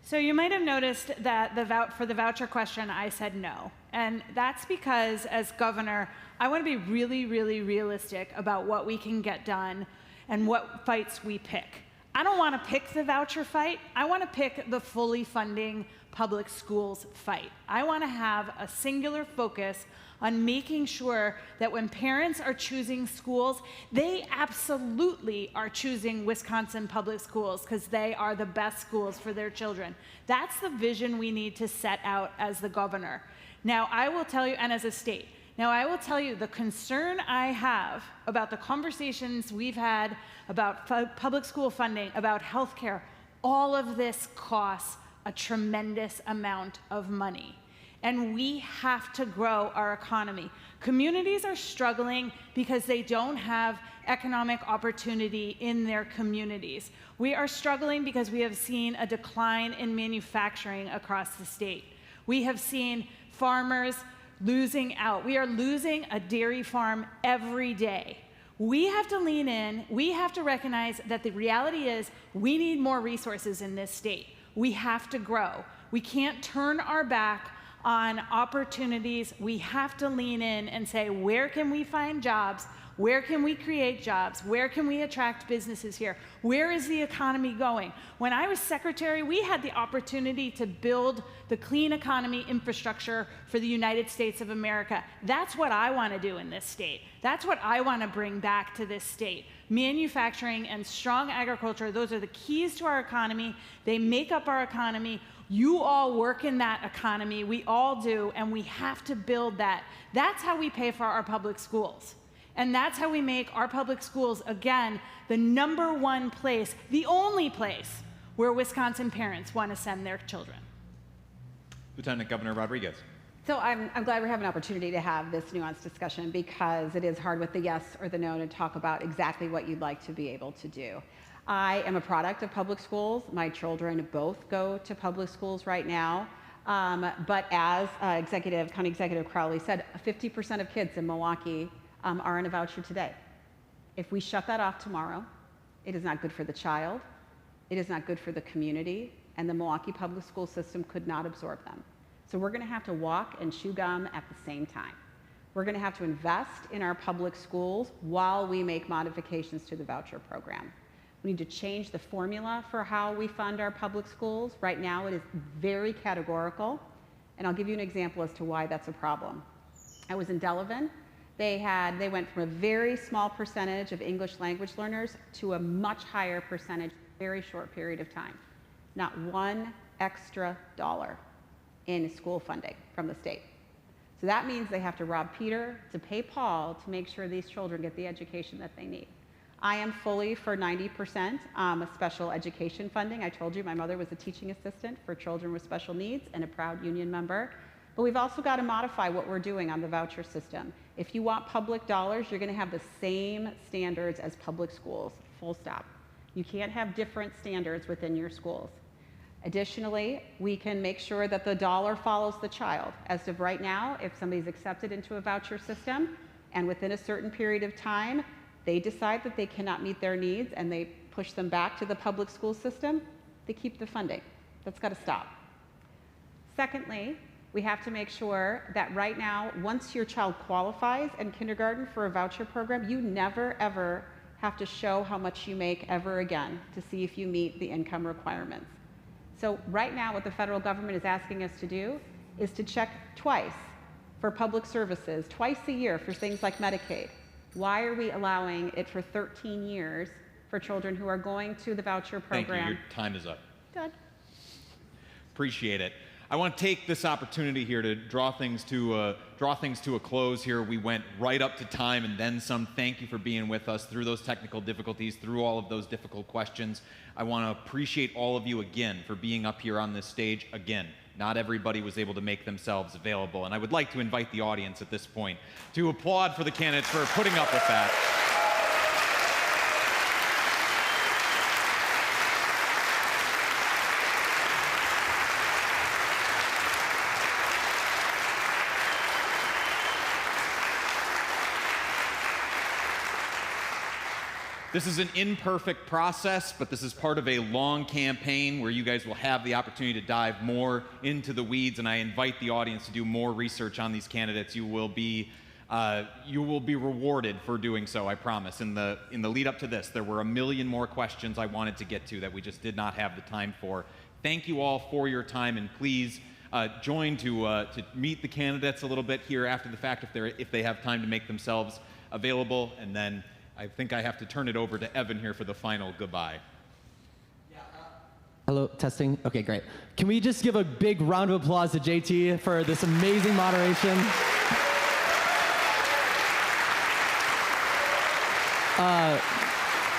So you might have noticed that for the voucher question, I said no. And that's because as governor, I want to be really, really realistic about what we can get done and what fights we pick. I don't want to pick the voucher fight. I want to pick the fully funding public schools fight. I want to have a singular focus on making sure that when parents are choosing schools, they absolutely are choosing Wisconsin public schools because they are the best schools for their children. That's the vision we need to set out as the governor. Now, I will tell you, and as a state, now I will tell you the concern I have about the conversations we've had about public school funding, about healthcare, all of this costs a tremendous amount of money. And we have to grow our economy. Communities are struggling because they don't have economic opportunity in their communities. We are struggling because we have seen a decline in manufacturing across the state. We have seen farmers losing out. We are losing a dairy farm every day. We have to lean in. We have to recognize that the reality is we need more resources in this state. We have to grow. We can't turn our back on opportunities. We have to lean in and say, where can we find jobs? Where can we create jobs? Where can we attract businesses here? Where is the economy going? When I was secretary, we had the opportunity to build the clean economy infrastructure for the United States of America. That's what I want to do in this state. That's what I want to bring back to this state. Manufacturing and strong agriculture, those are the keys to our economy. They make up our economy. You all work in that economy. We all do, and we have to build that. That's how we pay for our public schools. And that's how we make our public schools, again, the #1 place, the only place where Wisconsin parents want to send their children. Lieutenant Governor Rodriguez. So I'm glad we have an opportunity to have this nuanced discussion because it is hard with the yes or the no to talk about exactly what you'd like to be able to do. I am a product of public schools. My children both go to public schools right now. But as County Executive Crowley said, 50% of kids in Milwaukee are on a voucher today. If we shut that off tomorrow, it is not good for the child, it is not good for the community, and the Milwaukee public school system could not absorb them. So we're going to have to walk and chew gum at the same time. We're going to have to invest in our public schools while we make modifications to the voucher program. We need to change the formula for how we fund our public schools. Right now it is very categorical, and I'll give you an example as to why that's a problem. I was in Delavan. They went from a very small percentage of English language learners to a much higher percentage in a very short period of time. Not one extra dollar in school funding from the state. So that means they have to rob Peter to pay Paul to make sure these children get the education that they need. I am fully for 90% special education funding. I told you my mother was a teaching assistant for children with special needs and a proud union member. But we've also got to modify what we're doing on the voucher system. If you want public dollars, you're going to have the same standards as public schools, full stop. You can't have different standards within your schools. Additionally, we can make sure that the dollar follows the child. As of right now, if somebody's accepted into a voucher system and within a certain period of time, they decide that they cannot meet their needs and they push them back to the public school system, they keep the funding. That's got to stop. Secondly, we have to make sure that right now, once your child qualifies in kindergarten for a voucher program, you never, ever have to show how much you make ever again to see if you meet the income requirements. So right now, what the federal government is asking us to do is to check twice for public services, twice a year for things like Medicaid. Why are we allowing it for 13 years for children who are going to the voucher program? Thank you. Your time is up. Good. Appreciate it. I want to take this opportunity here to draw things to a close here. We went right up to time and then some. Thank you for being with us through those technical difficulties, through all of those difficult questions. I want to appreciate all of you again for being up here on this stage again. Not everybody was able to make themselves available, and I would like to invite the audience at this point to applaud for the candidates for putting up with that. This is an imperfect process, but this is part of a long campaign where you guys will have the opportunity to dive more into the weeds, and I invite the audience to do more research on these candidates. You will be rewarded for doing so, I promise. In the lead up to this, there were a million more questions I wanted to get to that we just did not have the time for. Thank you all for your time, and please join to meet the candidates a little bit here after the fact if they have time to make themselves available, and then I think I have to turn it over to Evan here for the final goodbye. Hello, testing? Okay, great. Can we just give a big round of applause to JT for this amazing moderation?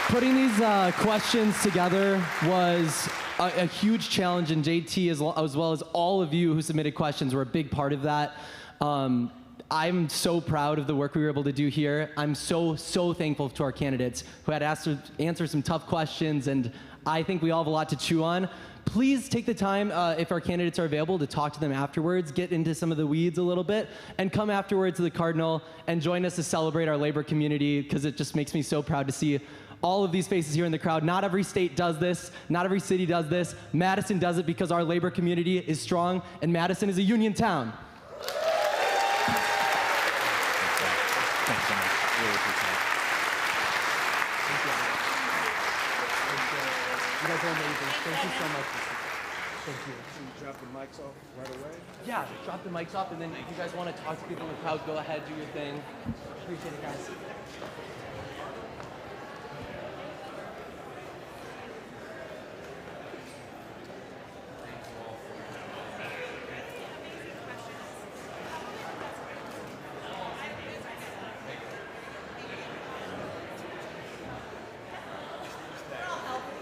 Putting these questions together was a huge challenge, and JT as well as all of you who submitted questions were a big part of that. I'm so proud of the work we were able to do here. I'm so thankful to our candidates who had to answer some tough questions, and I think we all have a lot to chew on. Please take the time, if our candidates are available, to talk to them afterwards, get into some of the weeds a little bit, and come afterwards to the Cardinal and join us to celebrate our labor community, because it just makes me so proud to see all of these faces here in the crowd. Not every state does this, not every city does this. Madison does it because our labor community is strong, and Madison is a union town. Thanks so much. Really appreciate it. You guys are amazing. Thank you so much. Thank you. Can you drop the mics off right away? Yeah, drop the mics off, and then if you guys want to talk to people in the crowd, go ahead, do your thing. Appreciate it, guys.